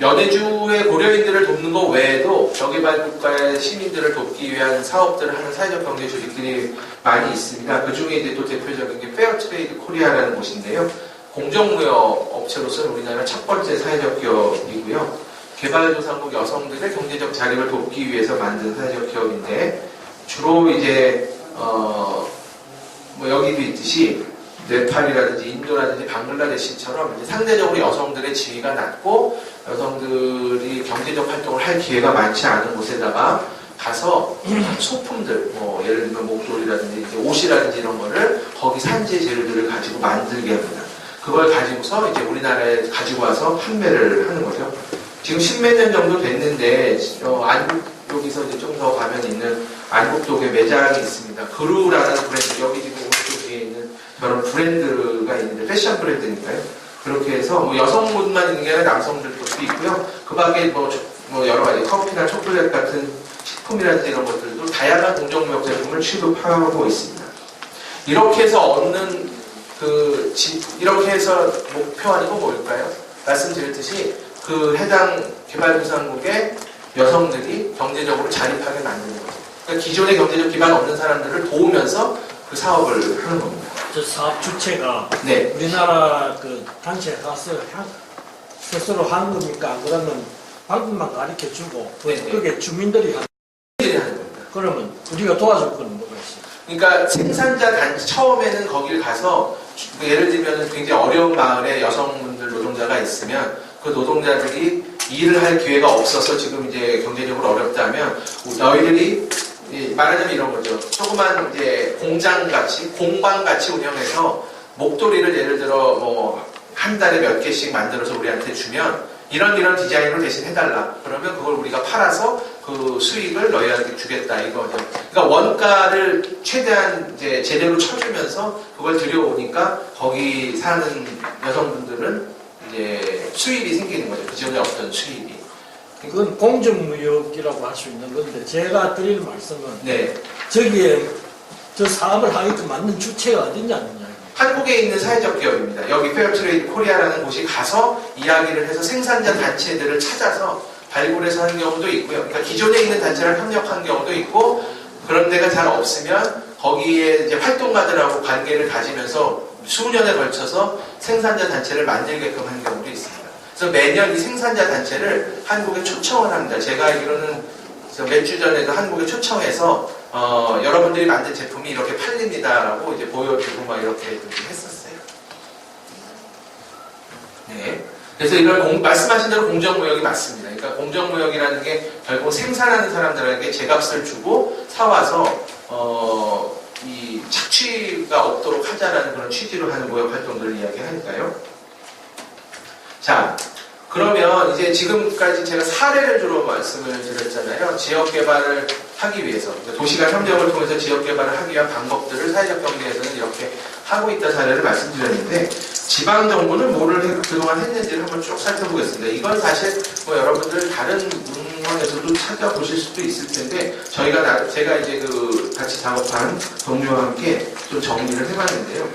연해주의 고려인들을 돕는 것 외에도 저개발 국가의 시민들을 돕기 위한 사업들을 하는 사회적 경제 조직들이 많이 있습니다. 그 중에 이제 또 대표적인 게 페어트레이드 코리아라는 곳인데요. 공정무역 업체로서는 우리나라 첫 번째 사회적 기업이고요. 개발도상국 여성들의 경제적 자립을 돕기 위해서 만든 사회적 기업인데 주로 이제 뭐 여기도 있듯이 네팔이라든지 인도라든지 방글라데시처럼 이제 상대적으로 여성들의 지위가 낮고 여성들이 경제적 활동을 할 기회가 많지 않은 곳에다가 가서 소품들, 뭐 예를 들면 목도리라든지 이제 옷이라든지 이런 거를 거기 산지의 재료들을 가지고 만들게 합니다. 그걸 가지고서 이제 우리나라에 가지고 와서 판매를 하는 거죠. 지금 10몇 년 정도 됐는데 여기서 이제 좀 더 가면 있는 안국동에 매장이 있습니다. 그루라는 브랜드, 여기 지금 오른쪽 뒤에 있는 그런 브랜드가 있는데 패션 브랜드니까요. 그렇게 해서 뭐 여성분만 있는 게 아니라 남성들도 있고요. 그 밖에 뭐 여러 가지 커피나 초콜릿 같은 식품이라든지 이런 것들도 다양한 공정무역 제품을 취급하고 있습니다. 이렇게 해서 얻는 이렇게 해서 목표하는 건 뭘까요? 말씀드렸듯이 그 해당 개발도상국의 여성들이 경제적으로 자립하게 만드는 거죠. 그러니까 기존의 경제적 기반 없는 사람들을 도우면서 그 사업을 하는 겁니다. 저 사업 주체가 네. 우리나라 그 단체에 가서 스스로 한 겁니까? 그러면 방법만 가르쳐주고 그게 주민들이 하는 겁니다. 그러면 우리가 도와줄 건 뭐가 있어요? 그러니까 생산자 단체 처음에는 거길 가서 예를 들면 굉장히 어려운 마을에 여성분들 노동자가 있으면 그 노동자들이 일을 할 기회가 없어서 지금 이제 경제적으로 어렵다면 너희들이 말하자면 이런 거죠. 조그만 이제 공장같이 공방같이 운영해서 목도리를 예를 들어 뭐 한 달에 몇 개씩 만들어서 우리한테 주면 이런 디자인으로 대신 해달라. 그러면 그걸 우리가 팔아서 그 수익을 너희한테 주겠다 이거죠. 그러니까 원가를 최대한 이제 제대로 쳐주면서 그걸 들여오니까 거기 사는 여성분들은 이제 수입이 생기는 거죠. 기존에 없던 수입이. 그건 공정무역이라고 할 수 있는 건데 제가 드릴 말씀은 네. 저기에 저 사업을 하게끔 만든 주체가 어딨냐는 이야기. 한국에 있는 사회적 기업입니다. 여기 페어트레이드 코리아라는 곳이 가서 이야기를 해서 생산자 단체들을 찾아서 발굴해서 하는 경우도 있고요. 그러니까 기존에 있는 단체랑 협력한 경우도 있고 그런 데가 잘 없으면 거기에 이제 활동가들하고 관계를 가지면서 수년에 걸쳐서 생산자 단체를 만들게끔 하는 경우도 있습니다. 그래서 매년 이 생산자 단체를 한국에 초청을 합니다. 제가 알기로는 몇 주 전에도 한국에 초청해서 여러분들이 만든 제품이 이렇게 팔립니다라고 이제 보여주고 막 이렇게 했었어요. 네. 그래서 이런 말씀하신 대로 공정무역이 맞습니다. 그러니까 공정무역이라는 게 결국 생산하는 사람들에게 제값을 주고 사와서 이 착취가 없도록 하자라는 그런 취지로 하는 무역 활동들을 이야기하니까요. 자, 그러면 이제 지금까지 제가 사례를 주로 말씀을 드렸잖아요. 지역 개발을 하기 위해서 도시간 협력을 통해서 지역 개발을 하기 위한 방법들을 사회적 경제에서는 이렇게 하고 있다 사례를 말씀드렸는데 지방 정부는 뭐를 그동안 했는지를 한번 쭉 살펴보겠습니다. 이건 사실 뭐 여러분들 다른 문헌에서도 찾아보실 수도 있을 텐데 제가 이제 같이 작업한 동료와 함께 좀 정리를 해봤는데요.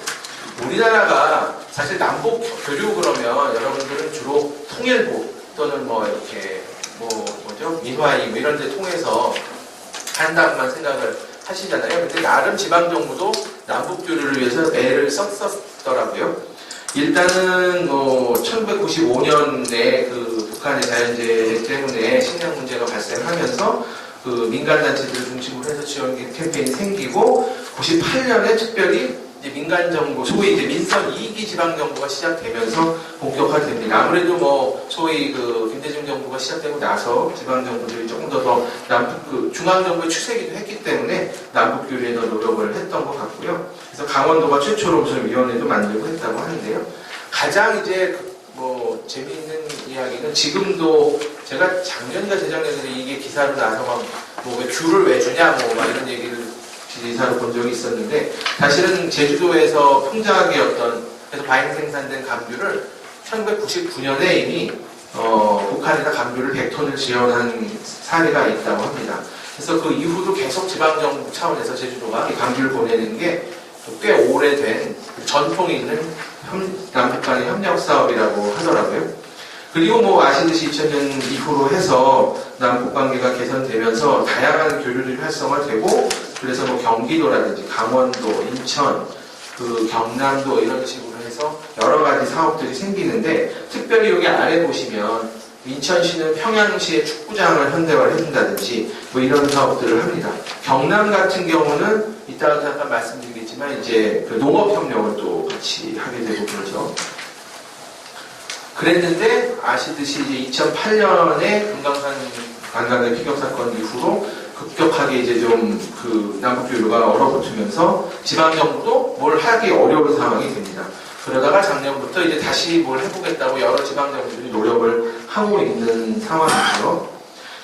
우리나라가 사실 남북 교류 그러면 여러분들은 주로 통일부 또는 뭐 이렇게 뭐죠 민화이 뭐 이런 데 통해서 한다고만 생각을 하시잖아요. 근데 나름 지방정부도 남북 교류를 위해서 애를 썼더라고요. 일단은 1995년에 그 북한의 자연재해 때문에 식량 문제가 발생하면서 그 민간단체들을 중심으로 해서 지원 캠페인이 생기고 98년에 특별히 이제 민간정부, 소위 이제 민선 2기 지방정부가 시작되면서 본격화됩니다. 아무래도 뭐 소위 그 김대중 정부가 시작되고 나서 지방정부들이 조금 더 남북 그 중앙정부의 추세기도 했기 때문에 남북 교류에 더 노력을 했던 것 같고요. 그래서 강원도가 최초로 무슨 위원회도 만들고 했다고 하는데요. 가장 이제 뭐 재미있는 이야기는 지금도 제가 작년인가 재작년에 이게 기사로 나서 막뭐 귤을 왜 주냐 막 이런 얘기를 기사로 본 적이 있었는데 사실은 제주도에서 풍작이었던 그래서 과잉 생산된 감귤을 1999년에 이미 북한에다 감귤을 100톤을 지원한 사례가 있다고 합니다. 그래서 그 이후로 계속 지방정부 차원에서 제주도가 이 감귤을 보내는 게 꽤 오래된 전통이 있는 남북 간의 협력 사업이라고 하더라고요. 그리고 뭐 아시듯이 2000년 이후로 해서 남북 관계가 개선되면서 다양한 교류들이 활성화되고 그래서 뭐 경기도라든지 강원도, 인천, 그 경남도 이런 식으로 해서 여러 가지 사업들이 생기는데 특별히 여기 아래 보시면 인천시는 평양시의 축구장을 현대화를 해준다든지 뭐 이런 사업들을 합니다. 경남 같은 경우는 이따가 잠깐 말씀드리겠지만 이제 그 농업협력을 또 같이 하게 되고 그러죠. 그랬는데 아시듯이 이제 2008년에 금강산 관광의 피격 사건 이후로 급격하게 이제 좀 그 남북 교류가 얼어붙으면서 지방 정부도 뭘 하기 어려운 상황이 됩니다. 그러다가 작년부터 이제 다시 뭘 해보겠다고 여러 지방 정부들이 노력을 하고 있는 상황이죠.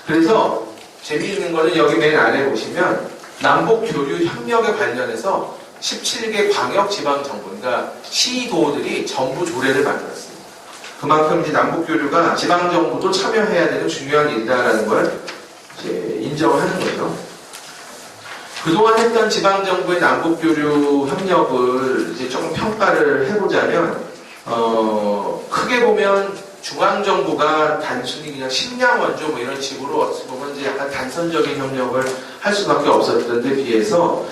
그래서 재미있는 거는 여기 맨 아래 보시면 남북 교류 협력에 관련해서 17개 광역 지방 정부, 그러니까 시도들이 전부 조례를 만들었습니다. 그만큼 이제 남북 교류가 지방 정부도 참여해야 되는 중요한 일이다라는 걸 이제 인정하는 거죠. 그동안 했던 지방 정부의 남북 교류 협력을 이제 조금 평가를 해보자면 크게 보면 중앙 정부가 단순히 그냥 식량 원조 뭐 이런 식으로 어떻게 보면 이제 약간 단선적인 협력을 할 수밖에 없었던 데 비해서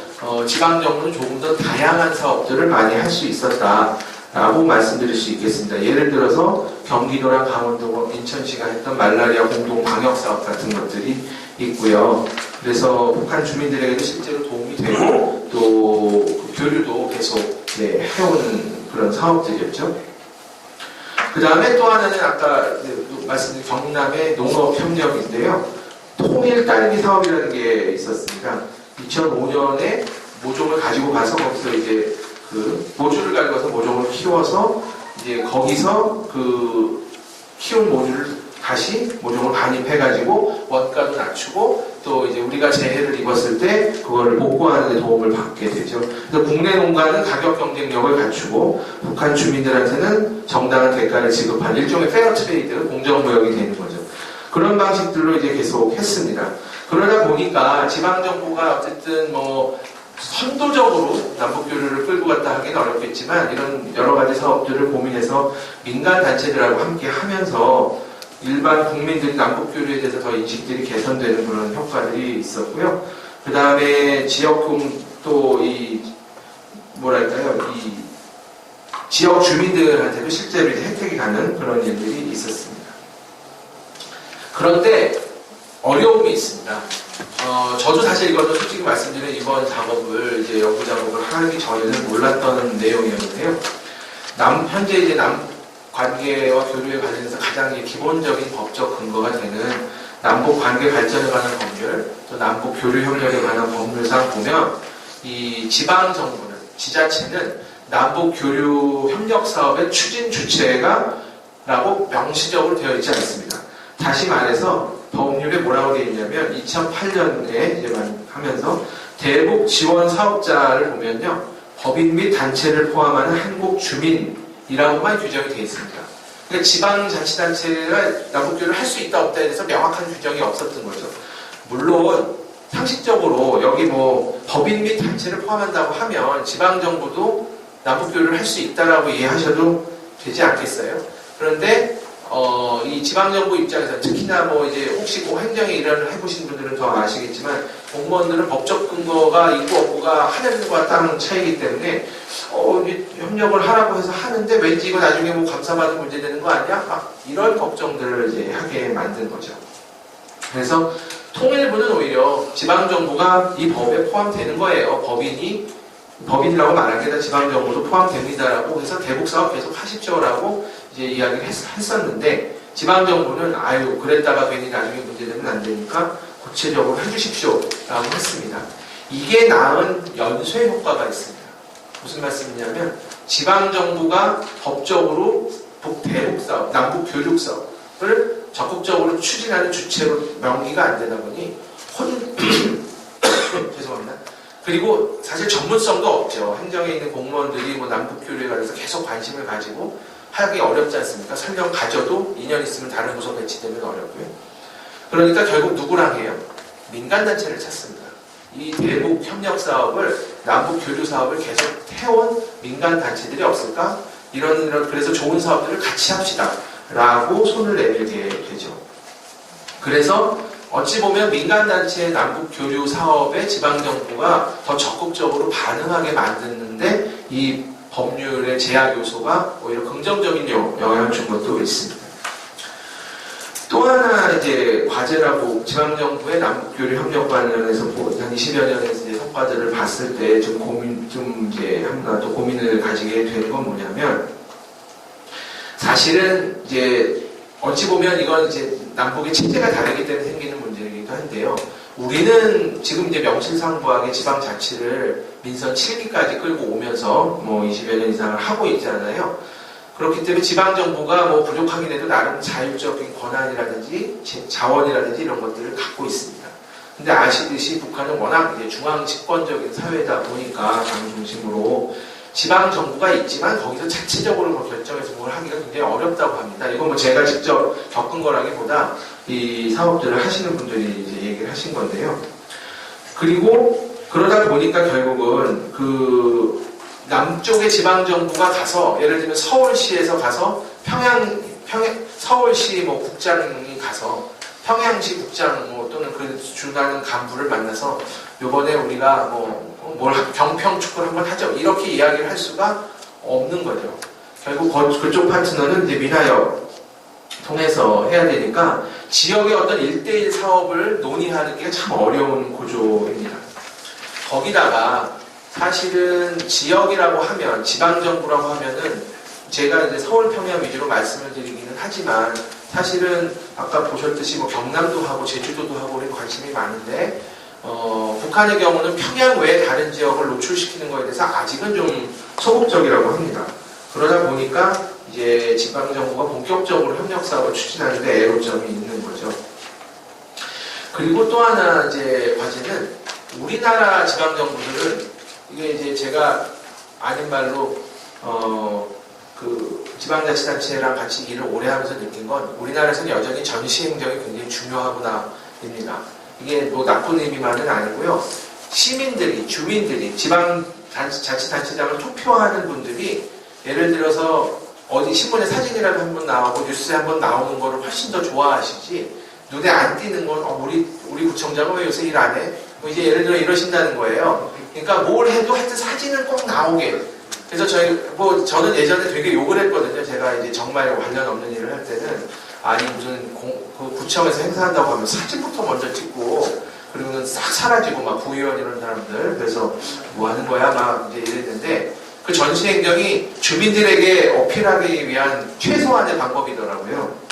지방 정부는 조금 더 다양한 사업들을 많이 할 수 있었다라고 말씀드릴 수 있겠습니다. 예를 들어서 경기도랑 강원도, 인천시가 했던 말라리아 공동 방역 사업 같은 것들이 있고요. 그래서 북한 주민들에게도 실제로 도움이 되고 또 교류도 계속 해오는 그런 사업들이었죠. 그 다음에 또 하나는 아까 말씀드린 경남의 농업협력인데요. 통일 딸기 사업이라는 게 있었습니다. 2005년에 모종을 가지고 가서 거기서 이제 그 모주를 가지고 가서 모종을 키워서 이제 거기서 그 키운 모주를 다시 모종을 반입해가지고 원가도 낮추고 또 이제 우리가 재해를 입었을 때 그걸 복구하는 데 도움을 받게 되죠. 그래서 국내 농가는 가격 경쟁력을 갖추고 북한 주민들한테는 정당한 대가를 지급하는 일종의 페어 트레이드, 공정무역이 되는 거죠. 그런 방식들로 이제 계속 했습니다. 그러다 보니까 지방정부가 어쨌든 뭐 선도적으로 남북교류를 끌고 갔다 하기는 어렵겠지만 이런 여러 가지 사업들을 고민해서 민간단체들하고 함께 하면서 일반 국민들이 남북교류에 대해서 더 인식들이 개선되는 그런 효과들이 있었고요. 그 다음에 지역금 또 이 뭐랄까요, 이 지역 주민들한테도 실제로 이제 혜택이 가는 그런 일들이 있었습니다. 그런데 어려움이 있습니다. 저도 사실 이거는 솔직히 말씀드리면 이번 작업을 이제 연구 작업을 하기 전에는 몰랐던 내용이었는데요. 현재 이제 관계와 교류에 관련해서 가장 기본적인 법적 근거가 되는 남북 관계 발전에 관한 법률, 또 남북 교류 협력에 관한 법률상 보면 이 지방 정부는, 지자체는 남북 교류 협력 사업의 추진 주체가라고 명시적으로 되어 있지 않습니다. 다시 말해서 법률에 뭐라고 되어 있냐면 2008년에 이제 하면서 대북 지원 사업자를 보면요, 법인 및 단체를 포함하는 한국 주민이라고만 규정이 되어 있습니다. 그러니까 지방자치단체가 남북교류를 할 수 있다 없다에 대해서 명확한 규정이 없었던 거죠. 물론 상식적으로 여기 뭐 법인 및 단체를 포함한다고 하면 지방정부도 남북교류를 할 수 있다라고 이해하셔도 되지 않겠어요? 그런데 이 지방정부 입장에서 특히나 뭐 이제 혹시 뭐 행정의 일을 해보신 분들은 더 아시겠지만 공무원들은 법적 근거가 있고 없고가 하늘과 땅 차이기 때문에 협력을 하라고 해서 하는데 왠지 이거 나중에 뭐 감사받은 문제 되는 거 아니야? 막 이런 걱정들을 이제 하게 만든 거죠. 그래서 통일부는 오히려 지방정부가 이 법에 포함되는 거예요. 법인이라고 말한 게 다 지방정부도 포함됩니다라고 해서 대북사업 계속 하십시오라고 이제 이야기를 했었는데 지방정부는 아유 그랬다가 괜히 나중에 문제되면 안 되니까 구체적으로 해주십시오라고 했습니다. 이게 낳은 연쇄 효과가 있습니다. 무슨 말씀이냐면 지방정부가 법적으로 대북사업, 남북교육사업을 적극적으로 추진하는 주체로 명기가 안 되다 보니 죄송합니다. 그리고 사실 전문성도 없죠. 행정에 있는 공무원들이 뭐 남북교류에 관해서 계속 관심을 가지고 하기 어렵지 않습니까? 설령 가져도 2년 있으면 다른 부서 배치되면 어렵고요. 그러니까 결국 누구랑 해요? 민간단체를 찾습니다. 이 대북 협력 사업을, 남북 교류 사업을 계속 해온 민간단체들이 없을까? 이런 그래서 좋은 사업들을 같이 합시다. 라고 손을 내밀게 되죠. 그래서 어찌 보면 민간단체의 남북 교류 사업에 지방정부가 더 적극적으로 반응하게 만드는데 이 법률의 제약 요소가 오히려 긍정적인 영향을 준 것도 있습니다. 또 하나 이제 과제라고 지방정부의 남북교류 협력 관련해서 한 20여 년의 이제 성과들을 봤을 때 하나 또 고민을 가지게 되는 건 뭐냐면 사실은 이제 어찌 보면 이건 이제 남북의 체제가 다르기 때문에 생기는 문제이기도 한데요. 우리는 지금 이제 명실상부하게 지방자치를 민선 7기까지 끌고 오면서 뭐 20여 년 이상을 하고 있잖아요. 그렇기 때문에 지방정부가 뭐 부족하긴 해도 나름 자율적인 권한이라든지 자원이라든지 이런 것들을 갖고 있습니다. 근데 아시듯이 북한은 워낙 이제 중앙 집권적인 사회다 보니까 당 중심으로 지방정부가 있지만 거기서 자체적으로 뭐 결정해서 뭘 하기가 굉장히 어렵다고 합니다. 이건 뭐 제가 직접 겪은 거라기보다 이 사업들을 하시는 분들이 이제 얘기를 하신 건데요. 그리고 그러다 보니까 결국은 그 남쪽의 지방정부가 가서 예를 들면 서울시에서 가서 서울시 뭐 국장이 가서 평양시 국장 뭐 또는 그 주관하는 간부를 만나서 요번에 우리가 뭘 경평축구를 한번 하죠. 이렇게 이야기를 할 수가 없는 거죠. 결국 그쪽 파트너는 이제 민화역 통해서 해야 되니까 지역의 어떤 1대1 사업을 논의하는 게 참 어려운 구조입니다. 거기다가 사실은 지역이라고 하면 지방정부라고 하면은 제가 이제 서울 평양 위주로 말씀을 드리기는 하지만 사실은 아까 보셨듯이 뭐 경남도 하고 제주도도 하고 우리 관심이 많은데 북한의 경우는 평양 외에 다른 지역을 노출시키는 것에 대해서 아직은 좀 소극적이라고 합니다. 그러다 보니까 이제 지방정부가 본격적으로 협력사업을 추진하는데 애로점이 있는 거죠. 그리고 또 하나 이제 과제는 우리나라 지방정부들은 이게 이제 제가 아닌 말로 그 지방자치단체랑 같이 일을 오래 하면서 느낀 건 우리나라에서는 여전히 전시행정이 굉장히 중요하구나입니다. 이게 뭐 나쁜 의미만은 아니고요. 시민들이, 주민들이, 지방자치단체장을 투표하는 분들이 예를 들어서 어디 신문에 사진이라도 한번 나오고 뉴스에 한번 나오는 거를 훨씬 더 좋아하시지 눈에 안 띄는 건 우리 구청장은 왜 요새 일 안 해? 뭐 이제 예를 들어 이러신다는 거예요. 그러니까 뭘 해도 하여튼 사진은 꼭 나오게. 그래서 저는 예전에 되게 욕을 했거든요. 제가 이제 정말 관련 없는 일을 할 때는 아니 무슨 그 구청에서 행사한다고 하면 사진부터 먼저 찍고 그리고는 싹 사라지고 막 부의원 이런 사람들 그래서 뭐 하는 거야 막 이제 이랬는데 그 전시행정이 주민들에게 어필하기 위한 최소한의 방법이더라고요.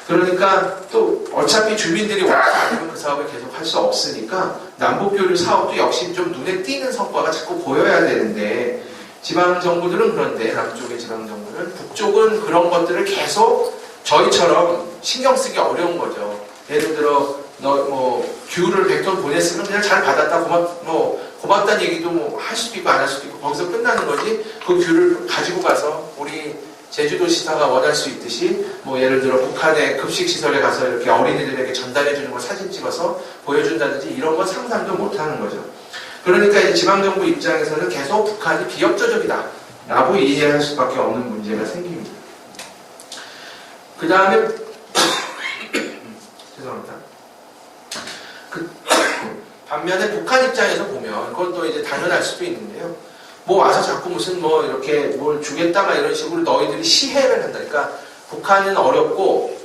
그러니까 또 어차피 주민들이 원하지 않으면 그 사업을 계속 할 수 없으니까 남북교류 사업도 역시 좀 눈에 띄는 성과가 자꾸 보여야 되는데 지방정부들은 그런데 남쪽의 지방정부는 북쪽은 그런 것들을 계속 저희처럼 신경 쓰기 어려운 거죠. 예를 들어 귤을 100톤 보냈으면 그냥 잘 받았다 고맙다는 얘기도 뭐 할 수도 있고 안 할 수도 있고 거기서 끝나는 거지 그 귤을 가지고 가서 우리 제주도 시사가 원할 수 있듯이 뭐 예를 들어 북한의 급식시설에 가서 이렇게 어린이들에게 전달해 주는 걸 사진 찍어서 보여준다든지 이런 건 상상도 못 하는 거죠. 그러니까 이제 지방정부 입장에서는 계속 북한이 비협조적이다 라고 이해할 수밖에 없는 문제가 생깁니다. 그 다음에 죄송합니다. 반면에 북한 입장에서 보면 그것도 이제 당연할 수도 있는데요. 뭐 와서 자꾸 무슨 뭐 이렇게 뭘 주겠다 막 이런 식으로 너희들이 시해를 한다. 그러니까 북한은 어렵고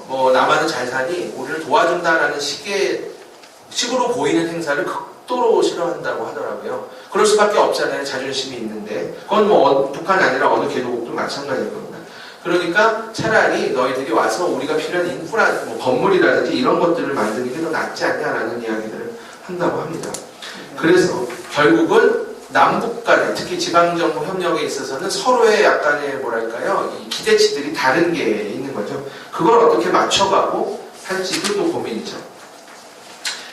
뭐 남한은 잘 사니 우리를 도와준다라는 식으로 보이는 행사를 극도로 싫어한다고 하더라고요. 그럴 수밖에 없잖아요. 자존심이 있는데. 그건 뭐 북한이 아니라 어느 개도국도 마찬가지일 겁니다. 그러니까 차라리 너희들이 와서 우리가 필요한 인프라, 뭐 건물이라든지 이런 것들을 만드는 게 더 낫지 않냐라는 이야기들을 한다고 합니다. 그래서 결국은 남북 간에 특히 지방정부 협력에 있어서는 서로의 약간의 뭐랄까요 이 기대치들이 다른 게 있는 거죠. 그걸 어떻게 맞춰가고 할지도 또 고민이죠.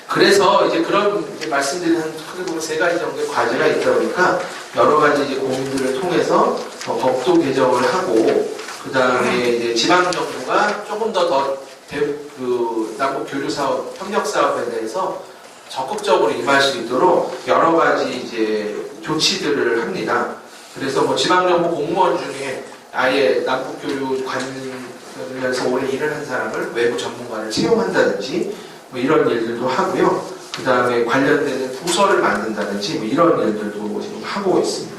그래서 이제 그런 이제 말씀드린 크게 보면 3가지 정도의 과제가 있다 보니까 여러 가지 이제 고민들을 통해서 법도 개정을 하고 그 다음에 이제 지방정부가 조금 더 남북 교류 사업, 협력 사업에 대해서 적극적으로 임할 수 있도록 여러 가지 이제 조치들을 합니다. 그래서 뭐 지방정부 공무원 중에 아예 남북 교류 관련해서 오래 일을 한 사람을 외부 전문가를 채용한다든지 뭐 이런 일들도 하고요. 그 다음에 관련되는 부서를 만든다든지 뭐 이런 일들도 지금 하고 있습니다.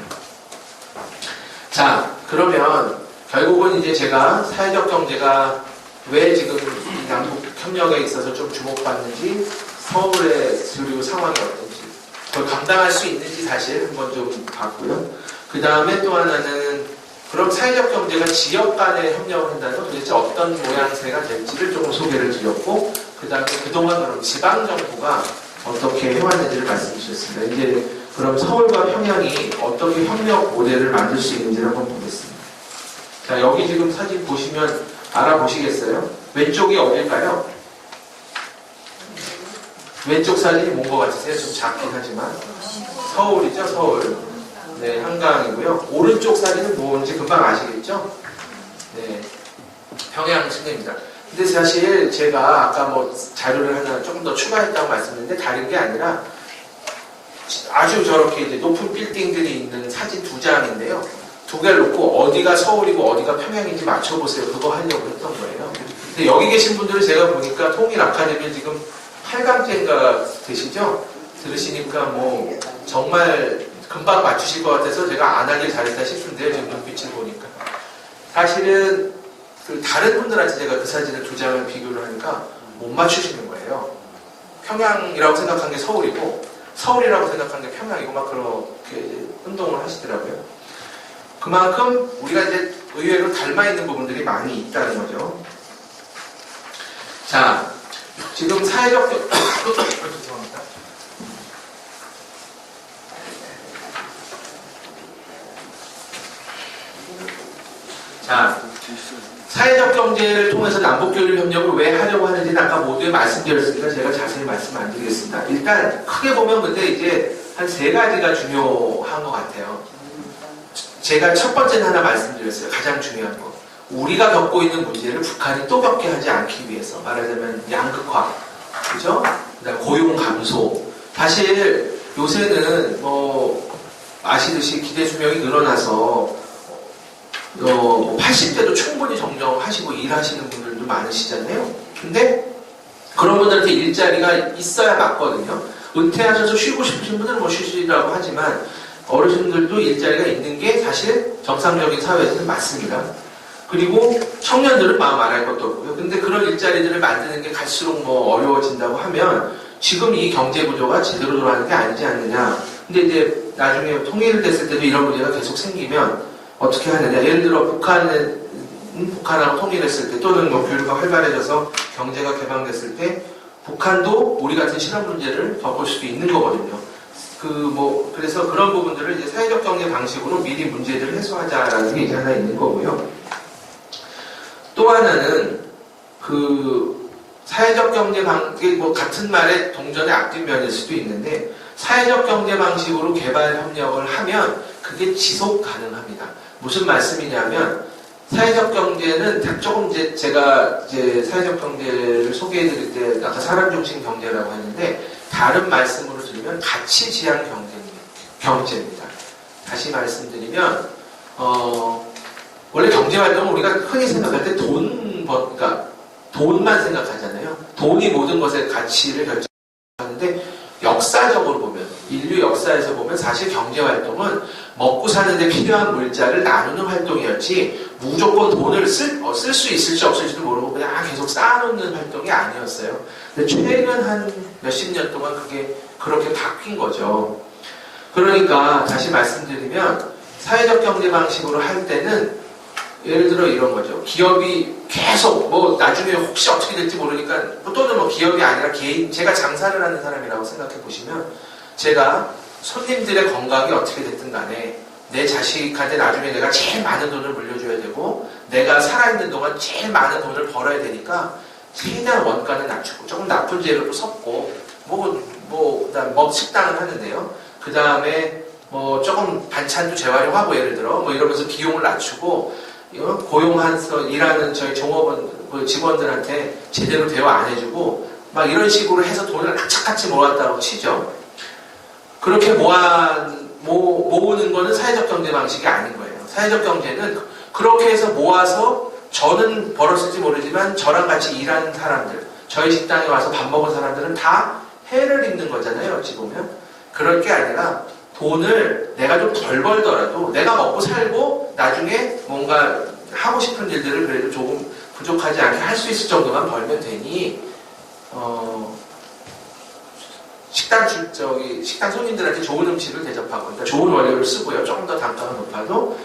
자, 그러면 결국은 이제 제가 사회적 경제가 왜 지금 이 남북 협력에 있어서 좀 주목받는지, 서울의 주류 상황이 어떤지, 그걸 감당할 수 있는지 사실 한번 좀 봤고요. 그 다음에 또 하나는 그럼 사회적 경제가 지역 간에 협력을 한다면 도대체 어떤 모양새가 될지를 조금 소개를 드렸고, 그 다음에 그동안 그럼 지방정부가 어떻게 해왔는지를 말씀드렸습니다. 이제 그럼 서울과 평양이 어떻게 협력 모델을 만들 수 있는지를 한번 보겠습니다. 자, 여기 지금 사진 보시면 알아보시겠어요? 왼쪽이 어딜까요? 왼쪽 사진이 뭔 것 같으세요? 좀 작긴 하지만 서울이죠, 서울. 네, 한강이고요. 오른쪽 사진은 뭔지 금방 아시겠죠? 네, 평양 시내입니다. 근데 사실 제가 아까 뭐 자료를 하나 조금 더 추가했다고 말씀드렸는데 다른 게 아니라 아주 저렇게 이제 높은 빌딩들이 있는 사진 2장인데요. 2개를 놓고 어디가 서울이고 어디가 평양인지 맞춰보세요. 그거 하려고 했던 거예요. 근데 여기 계신 분들은 제가 보니까 통일 아카데미 지금 8강째인가 되시죠? 들으시니까 뭐 정말 금방 맞추실 것 같아서 제가 안 하길 잘했다 싶은데요. 지금 눈빛을 보니까. 사실은 그 다른 분들한테 제가 그 사진을 2장을 비교를 하니까 못 맞추시는 거예요. 평양이라고 생각한 게 서울이고 서울이라고 생각한 게 평양이고 막 그렇게 혼동을 하시더라고요. 그만큼 우리가 이제 의외로 닮아있는 부분들이 많이 있다는 거죠. 자, 지금 사회적 죄송합니다. 자, 사회적 경제를 통해서 남북교류 협력을 왜 하려고 하는지는 아까 모두에 말씀드렸으니까 제가 자세히 말씀 안 드리겠습니다. 일단 크게 보면 근데 이제 한 3가지가 중요한 것 같아요. 제가 첫 번째는 하나 말씀드렸어요. 가장 중요한 거. 우리가 겪고 있는 문제를 북한이 또 겪게 하지 않기 위해서 말하자면 양극화, 그죠? 그다음 고용 감소. 사실 요새는 뭐 아시듯이 기대 수명이 늘어나서 80대도 충분히 정정하시고 일하시는 분들도 많으시잖아요. 근데 그런 분들한테 일자리가 있어야 맞거든요. 은퇴하셔서 쉬고 싶으신 분들은 뭐 쉬시라고 하지만 어르신들도 일자리가 있는 게 사실 정상적인 사회에서는 맞습니다. 그리고 청년들은 마음 안 할 것도 없고요. 근데 그런 일자리들을 만드는 게 갈수록 뭐 어려워진다고 하면 지금 이 경제 구조가 제대로 돌아가는 게 아니지 않느냐. 근데 이제 나중에 통일됐을 때도 이런 문제가 계속 생기면 어떻게 하느냐. 예를 들어 북한하고 통일했을 때 또는 뭐 교류가 활발해져서 경제가 개방됐을 때 북한도 우리 같은 실업 문제를 겪을 수도 있는 거거든요. 그래서 그런 부분들을 이제 사회적 경제 방식으로 미리 문제들을 해소하자라는 게 이제 하나 있는 거고요. 또 하나는 사회적 경제 방식, 뭐 같은 말에 동전의 앞뒷면일 수도 있는데 사회적 경제 방식으로 개발 협력을 하면 그게 지속 가능합니다. 무슨 말씀이냐면 사회적 경제는 조금 이제 제가 사회적 경제를 소개해드릴 때 아까 사람 중심 경제라고 했는데 다른 말씀으로 드리면 가치 지향 경제입니다. 다시 말씀드리면 원래 경제활동은 우리가 흔히 생각할 때 그러니까 돈만 생각하잖아요. 돈이 모든 것의 가치를 결정하는데 역사적으로 보면, 인류 역사에서 보면 사실 경제활동은 먹고 사는데 필요한 물자를 나누는 활동이었지 무조건 돈을 쓸 수 있을지 없을지도 모르고 그냥 계속 쌓아놓는 활동이 아니었어요. 근데 최근 한 몇십 년 동안 그게 그렇게 바뀐 거죠. 그러니까 다시 말씀드리면 사회적 경제 방식으로 할 때는 예를 들어 이런 거죠. 기업이 계속 나중에 혹시 어떻게 될지 모르니까 또는 기업이 아니라 개인, 제가 장사를 하는 사람이라고 생각해 보시면 제가 손님들의 건강이 어떻게 됐든 간에 내 자식한테 나중에 내가 제일 많은 돈을 물려줘야 되고 내가 살아있는 동안 제일 많은 돈을 벌어야 되니까 최대한 원가는 낮추고 조금 나쁜 재료도 섞고 그다음 식당을 하는데요. 그 다음에 조금 반찬도 재활용하고 예를 들어 이러면서 비용을 낮추고 고용해서 일하는 저희 종업원 직원들한테 제대로 대화 안 해주고 막 이런 식으로 해서 돈을 악착같이 모았다고 치죠. 그렇게 모으는 거는 사회적 경제 방식이 아닌 거예요. 사회적 경제는 그렇게 해서 모아서 저는 벌었을지 모르지만 저랑 같이 일하는 사람들, 저희 식당에 와서 밥 먹은 사람들은 다 해를 입는 거잖아요. 어찌 보면. 그럴 게 아니라 돈을 내가 좀 덜 벌더라도 내가 먹고 살고 나중에 뭔가 하고 싶은 일들을 그래도 조금 부족하지 않게 할 수 있을 정도만 벌면 되니 식당 손님들한테 좋은 음식을 대접하고 그러니까 좋은 원료를 쓰고요. 조금 더 단가가 높아도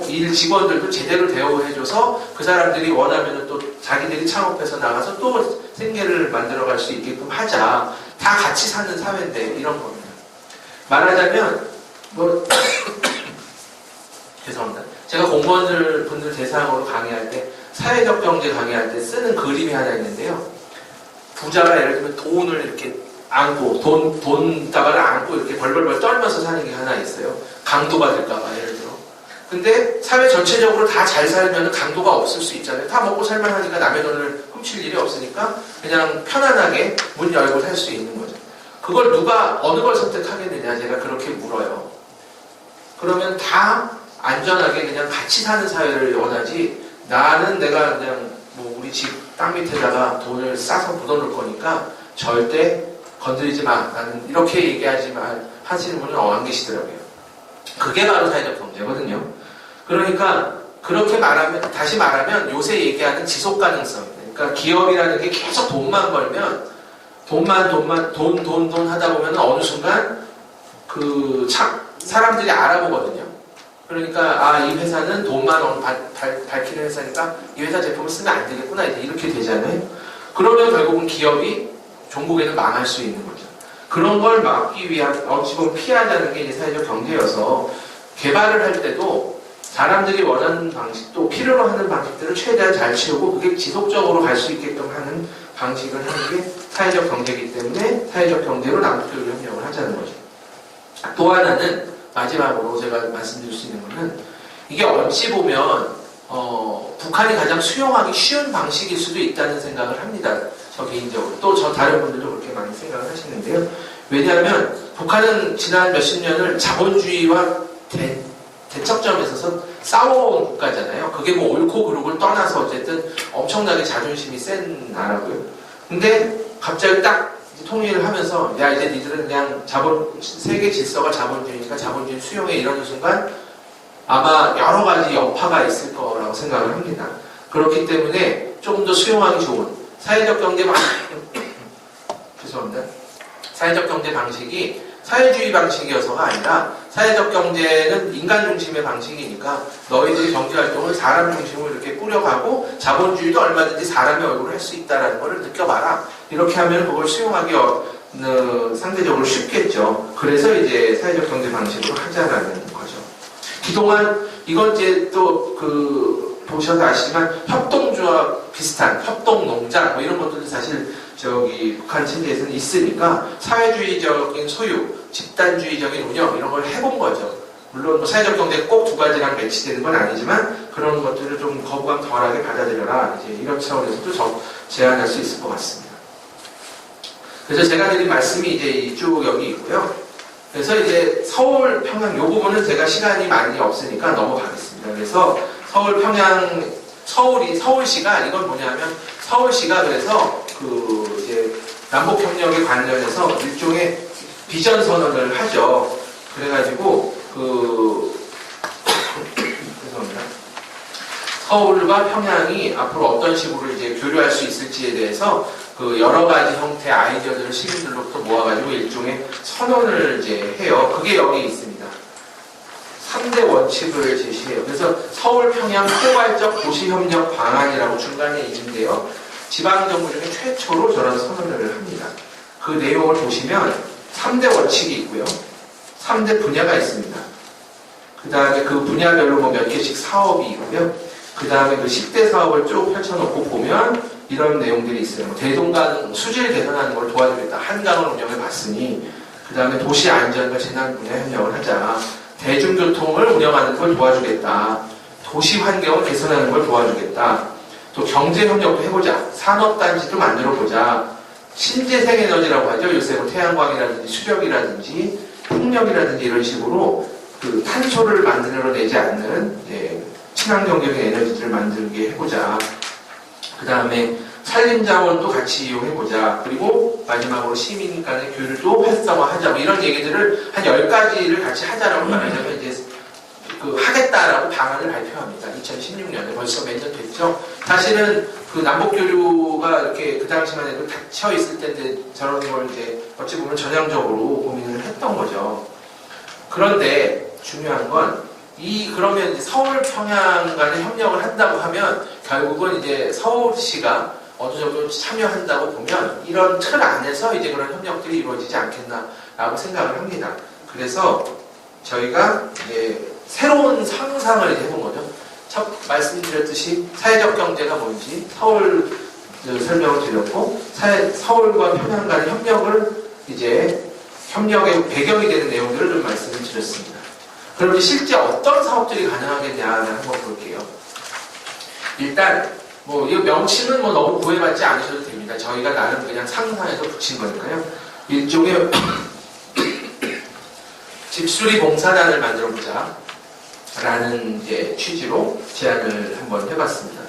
일 직원들도 제대로 대우해줘서 그 사람들이 원하면 또 자기들이 창업해서 나가서 또 생계를 만들어갈 수 있게끔 하자. 다 같이 사는 사회인데 이런 겁니다. 말하자면 죄송합니다. 제가 공무원분들 대상으로 강의할 때 사회적 경제 강의할 때 쓰는 그림이 하나 있는데요. 부자가 예를 들면 돈을 이렇게 안고 돈 다발을 안고 이렇게 벌벌벌 떨면서 사는 게 하나 있어요. 강도 받을까봐 예를 들어. 근데 사회 전체적으로 다 잘 살면 강도가 없을 수 있잖아요. 다 먹고 살만하니까 남의 돈을 훔칠 일이 없으니까 그냥 편안하게 문 열고 살 수 있는 거죠. 그걸 누가 어느 걸 선택하겠느냐 제가 그렇게 물어요. 그러면 다 안전하게 그냥 같이 사는 사회를 원하지 내가 그냥 우리 집 땅 밑에다가 돈을 싸서 묻어놓을 거니까 절대 건드리지 마. 나는 이렇게 얘기하지만 하시는 분은 안 계시더라고요. 그게 바로 사회적 경제거든요. 그러니까 그렇게 다시 말하면 요새 얘기하는 지속 가능성입니다. 그러니까 기업이라는 게 계속 돈만 벌면 돈 하다 보면 어느 순간 사람들이 알아보거든요. 그러니까 이 회사는 돈만 밝히는 회사니까 이 회사 제품을 쓰면 안 되겠구나 이렇게 되잖아요. 그러면 결국은 기업이 종국에는 망할 수 있는 거죠. 그런 걸 막기 위한 어찌 보면 피하자는 게 이제 사회적 경제여서 개발을 할 때도 사람들이 원하는 방식도 필요로 하는 방식들을 최대한 잘 채우고 그게 지속적으로 갈 수 있게끔 하는 방식을 하는 게 사회적 경제이기 때문에 사회적 경제로 남북교류 협력을 하자는 거죠. 또 하나는 마지막으로 제가 말씀드릴 수 있는 것은 이게 어찌 보면 북한이 가장 수용하기 쉬운 방식일 수도 있다는 생각을 합니다. 저 개인적으로. 또 다른 분들도 그렇게 많이 생각을 하시는데요. 왜냐하면 북한은 지난 몇십 년을 자본주의와 대척점에 있어서 싸워온 국가잖아요. 그게 옳고 그르고를 떠나서 어쨌든 엄청나게 자존심이 센 나라고요. 근데 갑자기 딱 통일을 하면서 이제 니들은 그냥 세계 질서가 자본주의니까 자본주의 수용해 이러는 순간 아마 여러 가지 여파가 있을 거라고 생각을 합니다. 그렇기 때문에 조금 더 수용하기 좋은 사회적 경제 죄송합니다. 사회적 경제 방식이 사회주의 방식이어서가 아니라 사회적 경제는 인간 중심의 방식이니까 너희들이 경제활동을 사람 중심으로 이렇게 꾸려가고 자본주의도 얼마든지 사람의 얼굴을 할 수 있다는 걸 느껴봐라. 이렇게 하면 그걸 수용하기 상대적으로 쉽겠죠. 그래서 이제 사회적 경제 방식으로 하자라는 거죠. 그동안 이건 이제 또 보셔서 아시지만 협동조합 비슷한 협동농장 이런 것들도 사실 북한 체제에서는 있으니까 사회주의적인 소유, 집단주의적인 운영 이런 걸 해본 거죠. 물론 사회적 경제 꼭 두 가지랑 매치되는 건 아니지만 그런 것들을 좀 거부감 덜하게 받아들여라. 이제 이런 차원에서도 제안할 수 있을 것 같습니다. 그래서 제가 드린 말씀이 이제 쭉 여기 있고요. 그래서 이제 서울, 평양 이 부분은 제가 시간이 많이 없으니까 넘어가겠습니다. 그래서 서울 평양 서울시가 이건 뭐냐면 서울시가 그래서 그 이제 남북 협력에 관련해서 일종의 비전 선언을 하죠. 그래가지고 죄송합니다. 서울과 평양이 앞으로 어떤 식으로 이제 교류할 수 있을지에 대해서 그 여러 가지 형태의 아이디어들을 시민들로부터 모아가지고 일종의 선언을 이제 해요. 그게 여기 있습니다. 3대 원칙을 제시해요. 그래서 서울 평양 포괄적 도시협력 방안이라고 중간에 있는데요. 지방정부 중에 최초로 저런 선언을 합니다. 그 내용을 보시면 3대 원칙이 있고요. 3대 분야가 있습니다. 그 다음에 그 분야별로 뭐 몇 개씩 사업이 있고요. 그 다음에 그 10대 사업을 쭉 펼쳐놓고 보면 이런 내용들이 있어요. 뭐 대동강 수질 개선하는 걸 도와주겠다. 한강을 운영해 봤으니 그 다음에 도시 안전과 재난 분야 협력을 하자. 대중교통을 운영하는 걸 도와주겠다. 도시 환경을 개선하는 걸 도와주겠다. 또 경제협력도 해보자. 산업단지도 만들어보자. 신재생에너지라고 하죠. 요새 뭐 태양광이라든지 수력이라든지 풍력이라든지 이런 식으로 그 탄소를 만들어내지 않는 친환경적인 에너지들을 만들게 해보자. 그 다음에 산림자원도 같이 이용해보자. 그리고 마지막으로 시민 간의 교류도 활성화하자. 뭐 이런 얘기들을 한 10가지를 같이 하자라고 말하자면 이제 그 하겠다라고 방안을 발표합니다. 2016년에 벌써 몇 년 됐죠. 사실은 그 남북교류가 이렇게 그 당시만 해도 닫혀 있을 때인데 저런 걸 이제 어찌 보면 전향적으로 고민을 했던 거죠. 그런데 중요한 건 그러면 이제 서울 평양 간의 협력을 한다고 하면 결국은 이제 서울시가 어느 정도 참여한다고 보면 이런 틀 안에서 이제 그런 협력들이 이루어지지 않겠나라고 생각을 합니다. 그래서 저희가 이제 새로운 상상을 이제 해본 거죠. 첫 말씀드렸듯이 사회적 경제가 뭔지 서울 설명을 드렸고 서울과 평양 간의 협력을 이제 협력의 배경이 되는 내용들을 좀 말씀을 드렸습니다. 그럼 이제 실제 어떤 사업들이 가능하겠냐를 한번 볼게요. 일단 뭐 이 명칭은 뭐 너무 구애받지 않으셔도 됩니다. 저희가 나름 그냥 상상해서 붙인 거니까요. 일종의 집수리 봉사단을 만들어보자 라는 이제 취지로 제안을 한번 해봤습니다.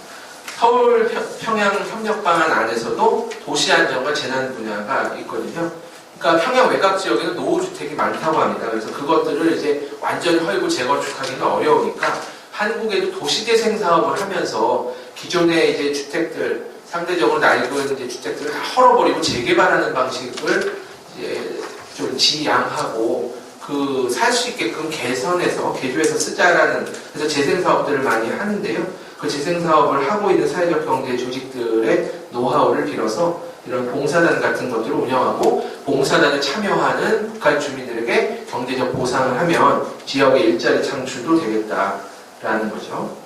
서울 평양 협력 방안 안에서도 도시안전과 재난 분야가 있거든요. 그러니까 평양 외곽 지역에는 노후주택이 많다고 합니다. 그래서 그것들을 이제 완전히 헐고 재건축하기는 어려우니까 한국에도 도시재생 사업을 하면서 기존의 이제 주택들, 상대적으로 낡은 이제 주택들을 다 헐어버리고 재개발하는 방식을 이제 좀 지양하고 그 살 수 있게끔 개선해서 개조해서 쓰자라는 그래서 재생 사업들을 많이 하는데요. 그 재생 사업을 하고 있는 사회적 경제 조직들의 노하우를 빌어서 이런 봉사단 같은 것들을 운영하고 봉사단에 참여하는 북한 주민들에게 경제적 보상을 하면 지역의 일자리 창출도 되겠다라는 거죠.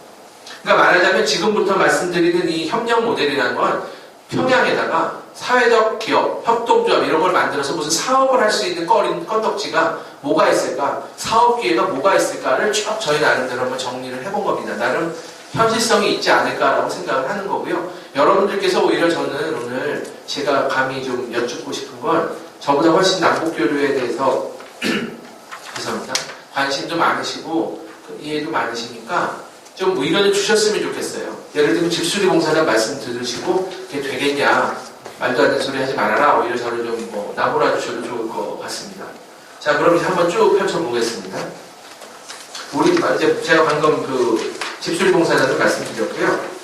그러니까 말하자면 지금부터 말씀드리는 이 협력 모델이라는 건 평양에다가 사회적 기업, 협동조합 이런 걸 만들어서 무슨 사업을 할 수 있는 건덕지가 뭐가 있을까? 사업 기회가 뭐가 있을까를 쭉 저희 나름대로 한번 정리를 해본 겁니다. 나름 현실성이 있지 않을까라고 생각을 하는 거고요. 여러분들께서 오히려 저는 오늘 제가 감히 좀 여쭙고 싶은 건 저보다 훨씬 남북교류에 대해서 죄송합니다. 관심도 많으시고 이해도 많으시니까 좀 의견을 주셨으면 좋겠어요. 예를 들면 집수리 봉사단 말씀 들으시고 그게 되겠냐 말도 안 되는 소리 하지 말아라. 오히려 저를 좀 뭐 나무라 주셔도 좋을 것 같습니다. 자, 그럼 이제 한번 쭉 펼쳐보겠습니다. 우리 이제 제가 방금 그 집수리 봉사단을 말씀드렸고요.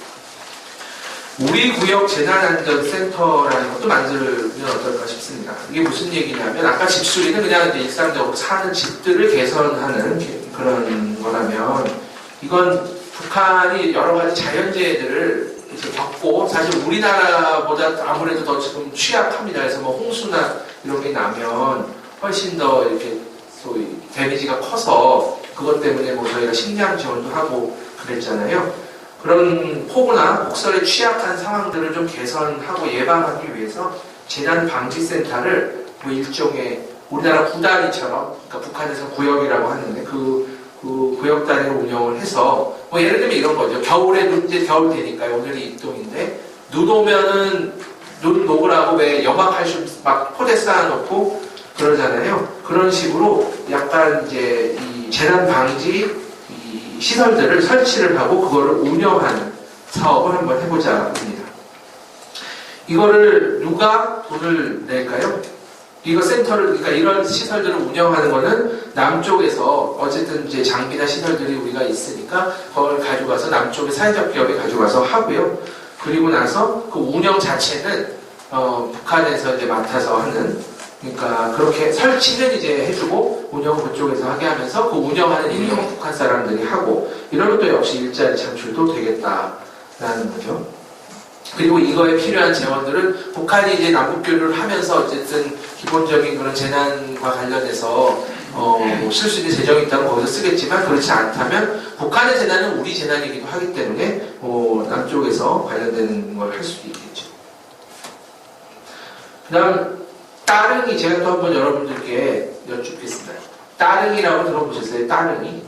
우리 구역 재난안전센터라는 것도 만들면 어떨까 싶습니다. 이게 무슨 얘기냐면 아까 집수리는 그냥 이제 일상적으로 사는 집들을 개선하는 그런 거라면 이건 북한이 여러 가지 자연재해들을 이렇게 겪고 사실 우리나라보다 아무래도 더 지금 취약합니다. 그래서 뭐 홍수나 이런 게 나면 훨씬 더 이렇게 소위 데미지가 커서 그것 때문에 뭐 저희가 식량 지원도 하고 그랬잖아요. 그런 폭우나 폭설에 취약한 상황들을 좀 개선하고 예방하기 위해서 재난방지센터를 뭐 일종의 우리나라 구단위처럼 그러니까 북한에서 구역이라고 하는데 그 구역 단위로 운영을 해서 뭐 예를 들면 이런 거죠. 겨울에 이제 겨울 되니까요. 오늘이 입동인데 눈 오면은 눈 녹으라고 왜 염화칼슘 막 포대 쌓아놓고 그러잖아요. 그런 식으로 약간 이제 이 재난 방지 이 시설들을 설치를 하고 그거를 운영하는 사업을 한번 해보자 합니다. 이거를 누가 돈을 낼까요? 이거 센터를, 그러니까 이런 시설들을 운영하는 거는 남쪽에서 어쨌든 이제 장비나 시설들이 우리가 있으니까 그걸 가져가서 남쪽의 사회적 기업에 가져가서 하고요. 그리고 나서 그 운영 자체는 북한에서 이제 맡아서 하는, 그러니까 그렇게 설치는 이제 해주고 운영은 그쪽에서 하게 하면서 그 운영하는 일은 북한 사람들이 하고 이러면 또 역시 일자리 창출도 되겠다라는 거죠. 그리고 이거에 필요한 재원들은 북한이 이제 남북교류를 하면서 어쨌든 기본적인 그런 재난과 관련해서 뭐 쓸 수 있는 재정이 있다면 거기서 쓰겠지만 그렇지 않다면 북한의 재난은 우리 재난이기도 하기 때문에 남쪽에서 관련되는 걸 할 수도 있겠죠. 그 다음 따릉이 제가 또 한번 여러분들께 여쭙겠습니다. 따릉이라고 들어보셨어요? 따릉이?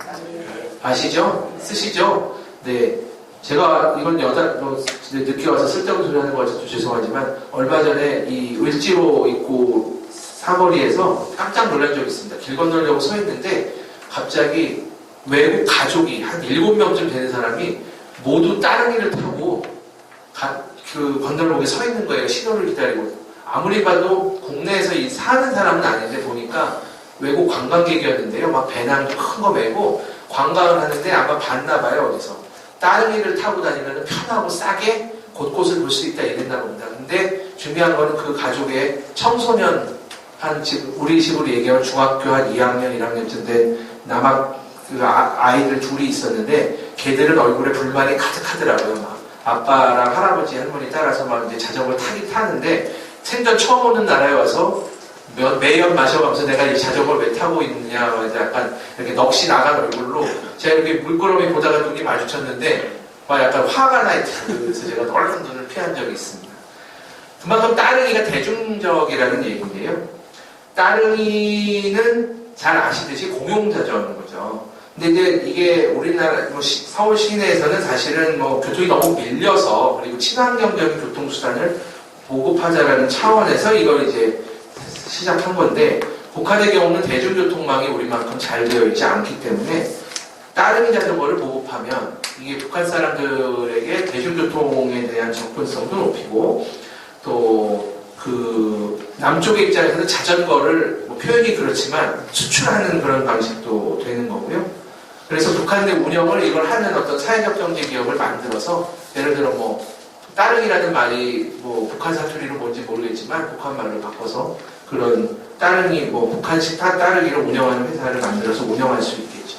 아시죠? 쓰시죠? 네. 제가 이건 늦게 와서 쓸데없는 소리 하는 거 같아서 죄송하지만 얼마 전에 이 을지로 입구 사거리에서 깜짝 놀란 적이 있습니다. 길 건너려고 서 있는데 갑자기 외국 가족이 한 7명쯤 되는 사람이 모두 따릉이를 타고 그 건널목에 서 있는 거예요. 신호를 기다리고. 아무리 봐도 국내에서 사는 사람은 아닌데 보니까 외국 관광객이었는데요. 막 배낭 큰 거 메고 관광을 하는데 아마 봤나 봐요. 어디서. 따릉이를 타고 다니면 편하고 싸게 곳곳을 볼 수 있다 이랬나 봅니다. 근데 중요한 거는 그 가족의 청소년 지금 우리 식으로 얘기하면 중학교 한 2학년, 1학년쯤 된 아이들 둘이 있었는데 걔들은 얼굴에 불만이 가득하더라고요. 막 아빠랑 할아버지, 할머니 따라서 막 이제 자전거를 타는데 생전 처음 오는 나라에 와서 매연 마셔가면서 내가 이 자전거를 왜 타고 있느냐 약간 이렇게 넋이 나간 얼굴로 제가 이렇게 물끄러미 보다가 눈이 마주쳤는데 막 약간 화가 나 있더라고요. 그래서 제가 얼른 눈을 피한 적이 있습니다. 그만큼 따릉이가 대중적이라는 얘기인데요. 따릉이는 잘 아시듯이 공용자전인 거죠. 근데 이제 이게 우리나라 서울 시내에서는 사실은 교통이 너무 밀려서 그리고 친환경적인 교통수단을 보급하자라는 차원에서 이걸 이제 시작한 건데 북한의 경우는 대중교통망이 우리만큼 잘 되어 있지 않기 때문에 따릉이 자전거를 보급하면 이게 북한 사람들에게 대중교통에 대한 접근성도 높이고 또 그 남쪽의 입장에서는 자전거를 표현이 그렇지만 수출하는 그런 방식도 되는 거고요. 그래서 북한 내 운영을 이걸 하는 어떤 사회적 경제 기업을 만들어서 예를 들어 따릉이라는 말이 북한 사투리로 뭔지 모르겠지만 북한 말로 바꿔서 그런 따릉이 북한식 따릉이를 운영하는 회사를 만들어서 운영할 수 있겠죠.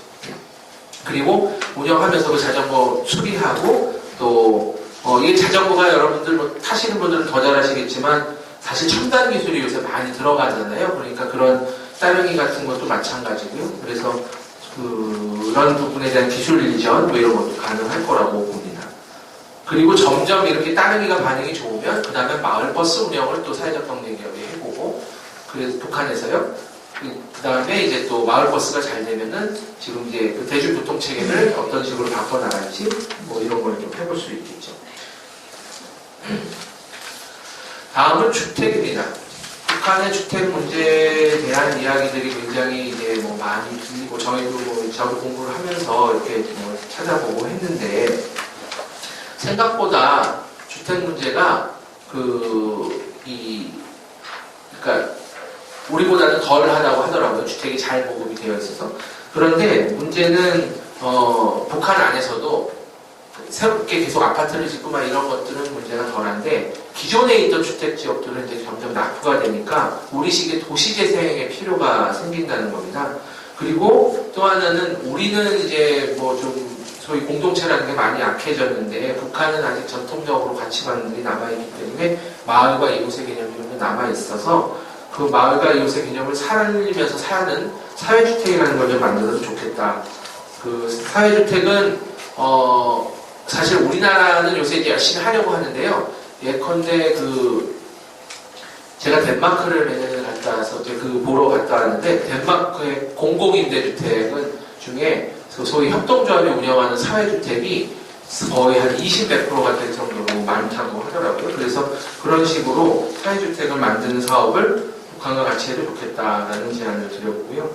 그리고 운영하면서 그 자전거 수리하고 또 이게 자전거가 여러분들 타시는 분들은 더 잘 아시겠지만 사실 첨단 기술이 요새 많이 들어가잖아요. 그러니까 그런 따릉이 같은 것도 마찬가지고요. 그래서 그런 부분에 대한 기술 이전 이런 것도 가능할 거라고 봅니다. 그리고 점점 이렇게 따릉이가 반응이 좋으면 그 다음에 마을버스 운영을 또 사회적 경제 기업이 해보고 그래서 북한에서요. 그 다음에 이제 또 마을버스가 잘 되면은 지금 이제 그 대중교통 체계를 어떤 식으로 바꿔나갈지 이런 걸 좀 해볼 수 있겠죠. 다음은 주택입니다. 북한의 주택 문제에 대한 이야기들이 굉장히 이제 많이 들리고 저희도 저도 공부를 하면서 이렇게 찾아보고 했는데 생각보다 주택 문제가 그러니까 우리보다는 덜 하다고 하더라고요. 주택이 잘 보급이 되어 있어서. 그런데 문제는 북한 안에서도 새롭게 계속 아파트를 짓고 막 이런 것들은 문제가 덜한데 기존에 있던 주택 지역들은 이제 점점 낙후가 되니까 우리식의 도시재생의 필요가 생긴다는 겁니다. 그리고 또 하나는 우리는 이제 좀 소위 공동체라는 게 많이 약해졌는데 북한은 아직 전통적으로 가치관들이 남아있기 때문에 마을과 이웃의 개념이 좀 남아있어서 그 마을과 이웃의 개념을 살리면서 사는 사회주택이라는 걸 좀 만들어도 좋겠다. 그 사회주택은 사실 우리나라는 요새 이제 열심히 하려고 하는데요. 예컨대 제가 덴마크를 매년에 갔다 와서 보러 갔다 왔는데 덴마크의 공공임대주택은 중에 소위 협동조합이 운영하는 사회주택이 거의 한 20~100%가 될 정도로 많다고 하더라고요. 그래서 그런 식으로 사회주택을 만드는 사업을 북한과 같이 해도 좋겠다라는 제안을 드렸고요.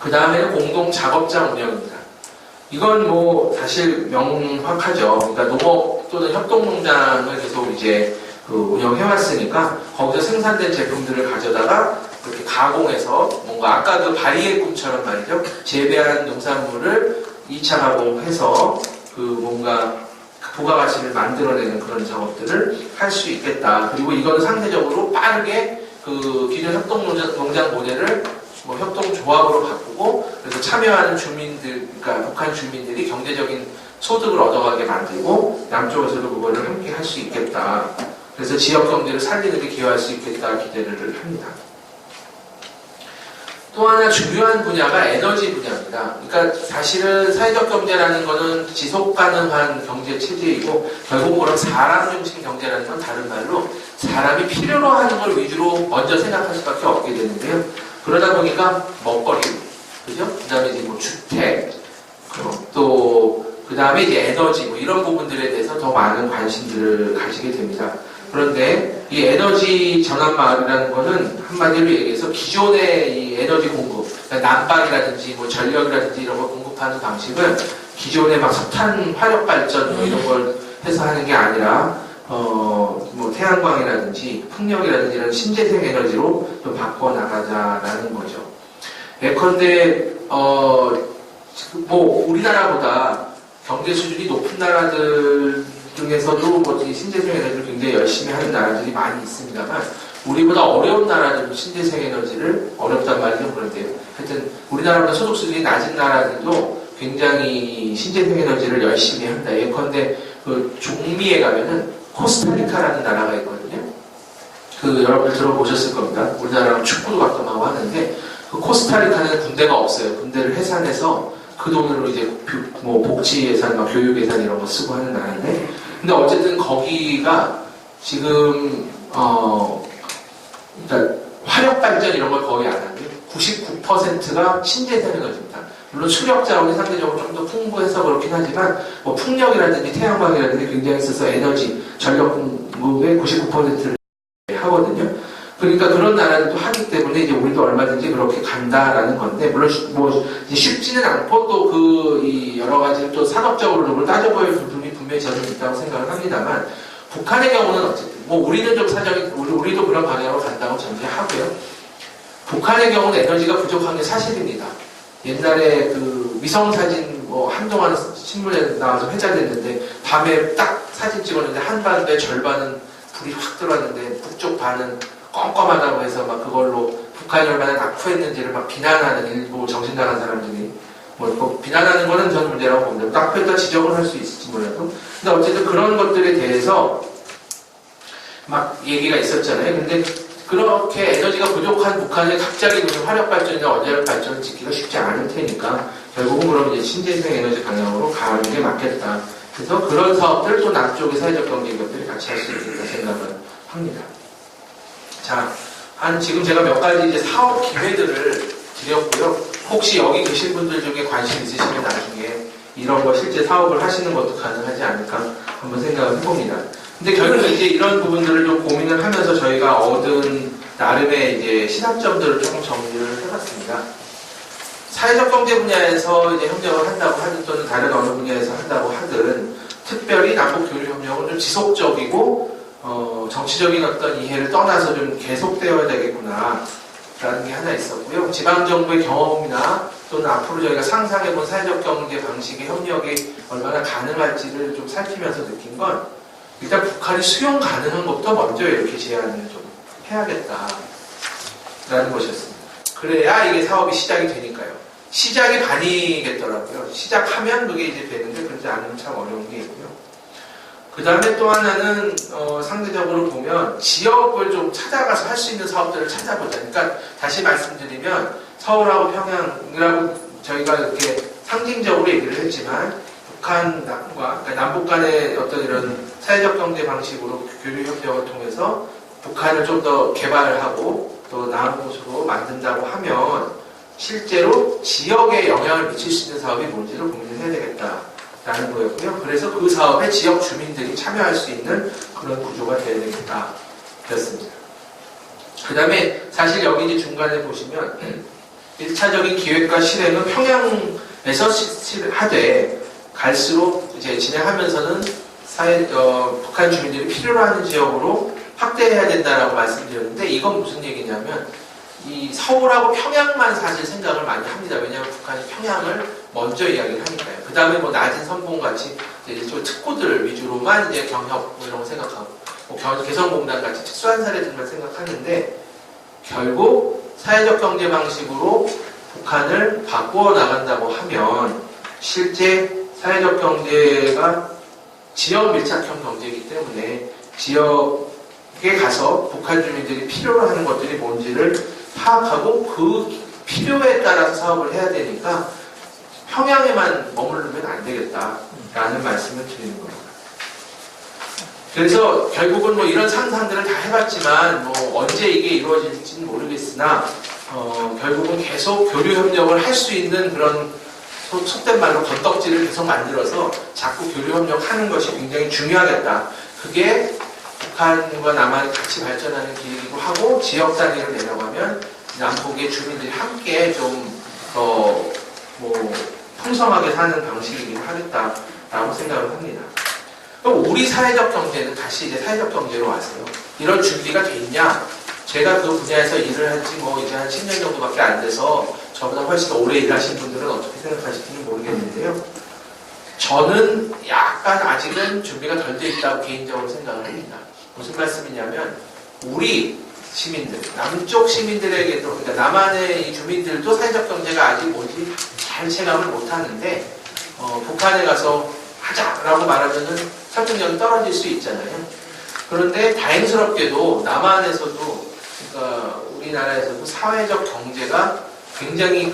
그 다음에는 공동 작업장 운영입니다. 이건 뭐 사실 명확하죠. 그러니까 농업 또는 협동농장을 계속 이제 그 운영해왔으니까 거기서 생산된 제품들을 가져다가 그렇게 가공해서 뭔가 아까 그 바리의 꿈처럼 말이죠. 재배한 농산물을 2차 가공해서 그 뭔가 부가가치를 만들어내는 그런 작업들을 할 수 있겠다. 그리고 이거는 상대적으로 빠르게 그 기존 협동농장 모델을 뭐 협동조합으로 바꾸고 그래서 참여하는 주민들, 그러니까 북한 주민들이 경제적인 소득을 얻어가게 만들고 남쪽에서도 그거를 함께 할 수 있겠다. 그래서 지역 경제를 살리는 데 기여할 수 있겠다 기대를 합니다. 또 하나 중요한 분야가 에너지 분야입니다. 그러니까 사실은 사회적 경제라는 것은 지속 가능한 경제 체제이고 결국 그런 사람 중심 경제라는 건 다른 말로 사람이 필요로 하는 걸 위주로 먼저 생각할 수밖에 없게 되는데요. 그러다 보니까 먹거리, 그죠? 그 다음에 이제 뭐 주택, 또 그 다음에 이제 에너지 뭐 이런 부분들에 대해서 더 많은 관심들을 가지게 됩니다. 그런데 이 에너지 전환 마을이라는 거는 한마디로 얘기해서 기존의 이 에너지 공급, 그러니까 난방이라든지 뭐 전력이라든지 이런 걸 공급하는 방식은 기존의 막 석탄 화력 발전 뭐 이런 걸 해서 하는 게 아니라 뭐 태양광이라든지 풍력이라든지 이런 신재생 에너지로 좀 바꿔 나가자라는 거죠. 예컨대 뭐 우리나라보다 경제 수준이 높은 나라들 중에서도 뭐 신재생 에너지를 굉장히 열심히 하는 나라들이 많이 있습니다만 우리보다 어려운 나라들도 신재생 에너지를 어렵단 말이죠. 그런데요. 하여튼 우리나라보다 소득 수준이 낮은 나라들도 굉장히 신재생 에너지를 열심히 한다. 예컨대 그 중미에 가면은 코스타리카라는 나라가 있거든요. 그 여러분들 들어보셨을 겁니다. 우리나라랑 축구도 가끔 하고 하는데 그 코스타리카는 군대가 없어요. 군대를 해산해서 그 돈으로 이제 뭐 복지 예산, 막 교육 예산 이런 거 쓰고 하는 나라인데, 근데 어쨌든 거기가 지금 그러니까 화력 발전 이런 걸 거의 안 하고요. 99%가 신재생 에너지입니다. 물론 수력 자원이 상대적으로 좀 더 풍부해서 그렇긴 하지만 뭐 풍력이라든지 태양광이라든지 굉장히 있어서 에너지 전력 공급의 99%를 하거든요. 그러니까 그런 나라들도 하기 때문에 이제 우리도 얼마든지 그렇게 간다라는 건데, 물론 뭐 쉽지는 않고 또 그 여러 가지 또 산업적으로 그걸 따져볼 부분이 분명히 저는 있다고 생각을 합니다만, 북한의 경우는 어쨌든 뭐 우리는 좀 사정이 우리도 그런 방향으로 간다고 전제하고요. 북한의 경우는 에너지가 부족한 게 사실입니다. 옛날에 그 위성 사진 뭐 한동안 신문에 나와서 회자됐는데 밤에 딱 사진 찍었는데 한반도의 절반은 불이 확 들어왔는데 북쪽 반은 껌껌하다고 해서 막 그걸로 북한이 얼마나 낙후했는지를 막 비난하는 일부 정신 나간 사람들이 뭐 비난하는 거는 전 문제라고 봅니다. 낙후했다 지적을 할 수 있을지 몰라도. 근데 어쨌든 그런 것들에 대해서 막 얘기가 있었잖아요. 근데 그렇게 에너지가 부족한 북한에 갑자기 무슨 화력 발전이나 원자력 발전을 짓기가 쉽지 않을 테니까 결국은 그럼 이제 신재생 에너지 방향으로 가는 게 맞겠다. 그래서 그런 사업들 또 남쪽의 사회적 경제 기업들이 같이 할 수 있겠다 생각을 합니다. 자, 지금 제가 몇 가지 이제 사업 기회들을 드렸고요. 혹시 여기 계신 분들 중에 관심 있으시면 나중에 이런 거 실제 사업을 하시는 것도 가능하지 않을까 한번 생각을 해봅니다. 근데 결국 이제 이런 부분들을 좀 고민을 하면서 저희가 얻은 나름의 이제 시사점들을 조금 정리를 해봤습니다. 사회적 경제 분야에서 이제 협력을 한다고 하든 또는 다른 어느 분야에서 한다고 하든 특별히 남북 교류 협력은 좀 지속적이고 정치적인 어떤 이해를 떠나서 좀 계속되어야 되겠구나 라는 게 하나 있었고요. 지방정부의 경험이나 또는 앞으로 저희가 상상해본 사회적 경제 방식의 협력이 얼마나 가능할지를 좀 살피면서 느낀 건 일단 북한이 수용 가능한 것부터 먼저 이렇게 제안을 좀 해야겠다 라는 것이었습니다. 그래야 이게 사업이 시작이 되니까요. 시작이 반이겠더라고요. 시작하면 그게 이제 되는데 그렇지 않으면 참 어려운 게 있고요. 그 다음에 또 하나는 상대적으로 보면 지역을 좀 찾아가서 할 수 있는 사업들을 찾아보자. 그러니까 다시 말씀드리면 서울하고 평양이라고 저희가 이렇게 상징적으로 얘기를 했지만 북한과 그러니까 남북 간의 어떤 이런 사회적 경제 방식으로 교류 협력을 통해서 북한을 좀 더 개발하고 또 나은 곳으로 만든다고 하면 실제로 지역에 영향을 미칠 수 있는 사업이 뭔지를 고민을 해야 되겠다라는 거였고요. 그래서 그 사업에 지역 주민들이 참여할 수 있는 그런 구조가 되어야 되겠다 였습니다. 그 다음에 사실 여기 이제 중간에 보시면 1차적인 기획과 실행은 평양에서 하되 갈수록 이제 진행하면서는 북한 주민들이 필요로 하는 지역으로 확대해야 된다라고 말씀드렸는데 이건 무슨 얘기냐면 이 서울하고 평양만 사실 생각을 많이 합니다. 왜냐하면 북한이 평양을 먼저 이야기를 하니까요. 그 다음에 뭐 낮은 선봉같이 이제 좀 특고들 위주로만 이제 경협 뭐 이런 거 생각하고 뭐 개성공단 같이 특수한 사례들만 생각하는데 결국 사회적 경제 방식으로 북한을 바꾸어 나간다고 하면 실제 사회적 경제가 지역 밀착형 경제이기 때문에 지역에 가서 북한 주민들이 필요로 하는 것들이 뭔지를 파악하고 그 필요에 따라서 사업을 해야 되니까 평양에만 머무르면 안 되겠다라는 말씀을 드리는 겁니다. 그래서 결국은 뭐 이런 상상들을 다 해봤지만 뭐 언제 이게 이루어질지는 모르겠으나 결국은 계속 교류 협력을 할 수 있는 그런 속된 말로 건덕지를 계속 만들어서 자꾸 교류 협력하는 것이 굉장히 중요하겠다. 그게 북한과 남한이 같이 발전하는 길이기도 하고 지역 단위를 내려가면 남북의 주민들이 함께 좀 더 풍성하게 사는 방식이긴 하겠다라고 생각을 합니다. 그럼 우리 사회적 경제는 다시 이제 사회적 경제로 와서요. 이런 준비가 돼 있냐? 제가 그 분야에서 일을 한지 뭐 이제 한 10년 정도밖에 안 돼서 저보다 훨씬 더 오래 일하신 분들은 어떻게 생각하실지는 모르겠는데요. 저는 약간 아직은 준비가 덜 돼 있다고 개인적으로 생각을 합니다. 무슨 말씀이냐면 우리 시민들, 남쪽 시민들에게도 그러니까 남한의 이 주민들도 사회적 경제가 아직 뭔지 잘 체감을 못하는데 북한에 가서 하자라고 말하면은 설득력이 떨어질 수 있잖아요. 그런데 다행스럽게도 남한에서도 그러니까 우리나라에서도 사회적 경제가 굉장히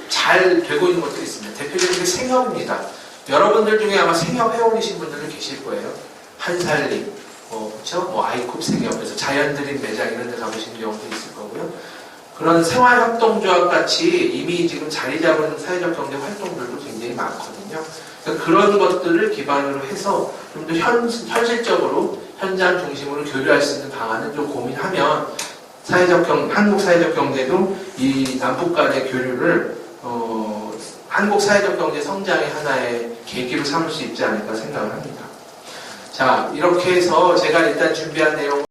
잘 되고 있는 것들이 있습니다. 대표적인 게 생협입니다. 여러분들 중에 아마 생협 회원이신 분들도 계실 거예요. 한살림, 그렇죠? 아이콥 생협에서 자연드림 매장 이런 데 가보신 경우도 있을 거고요. 그런 생활협동조합 같이 이미 지금 자리 잡은 사회적 경제 활동들도 굉장히 많거든요. 그러니까 그런 것들을 기반으로 해서 좀 더 현실적으로 현장 중심으로 교류할 수 있는 방안을 좀 고민하면 한국 사회적 경제도 이 남북 간의 교류를 한국 사회적 경제 성장의 하나의 계기로 삼을 수 있지 않을까 생각을 합니다. 자, 이렇게 해서 제가 일단 준비한 내용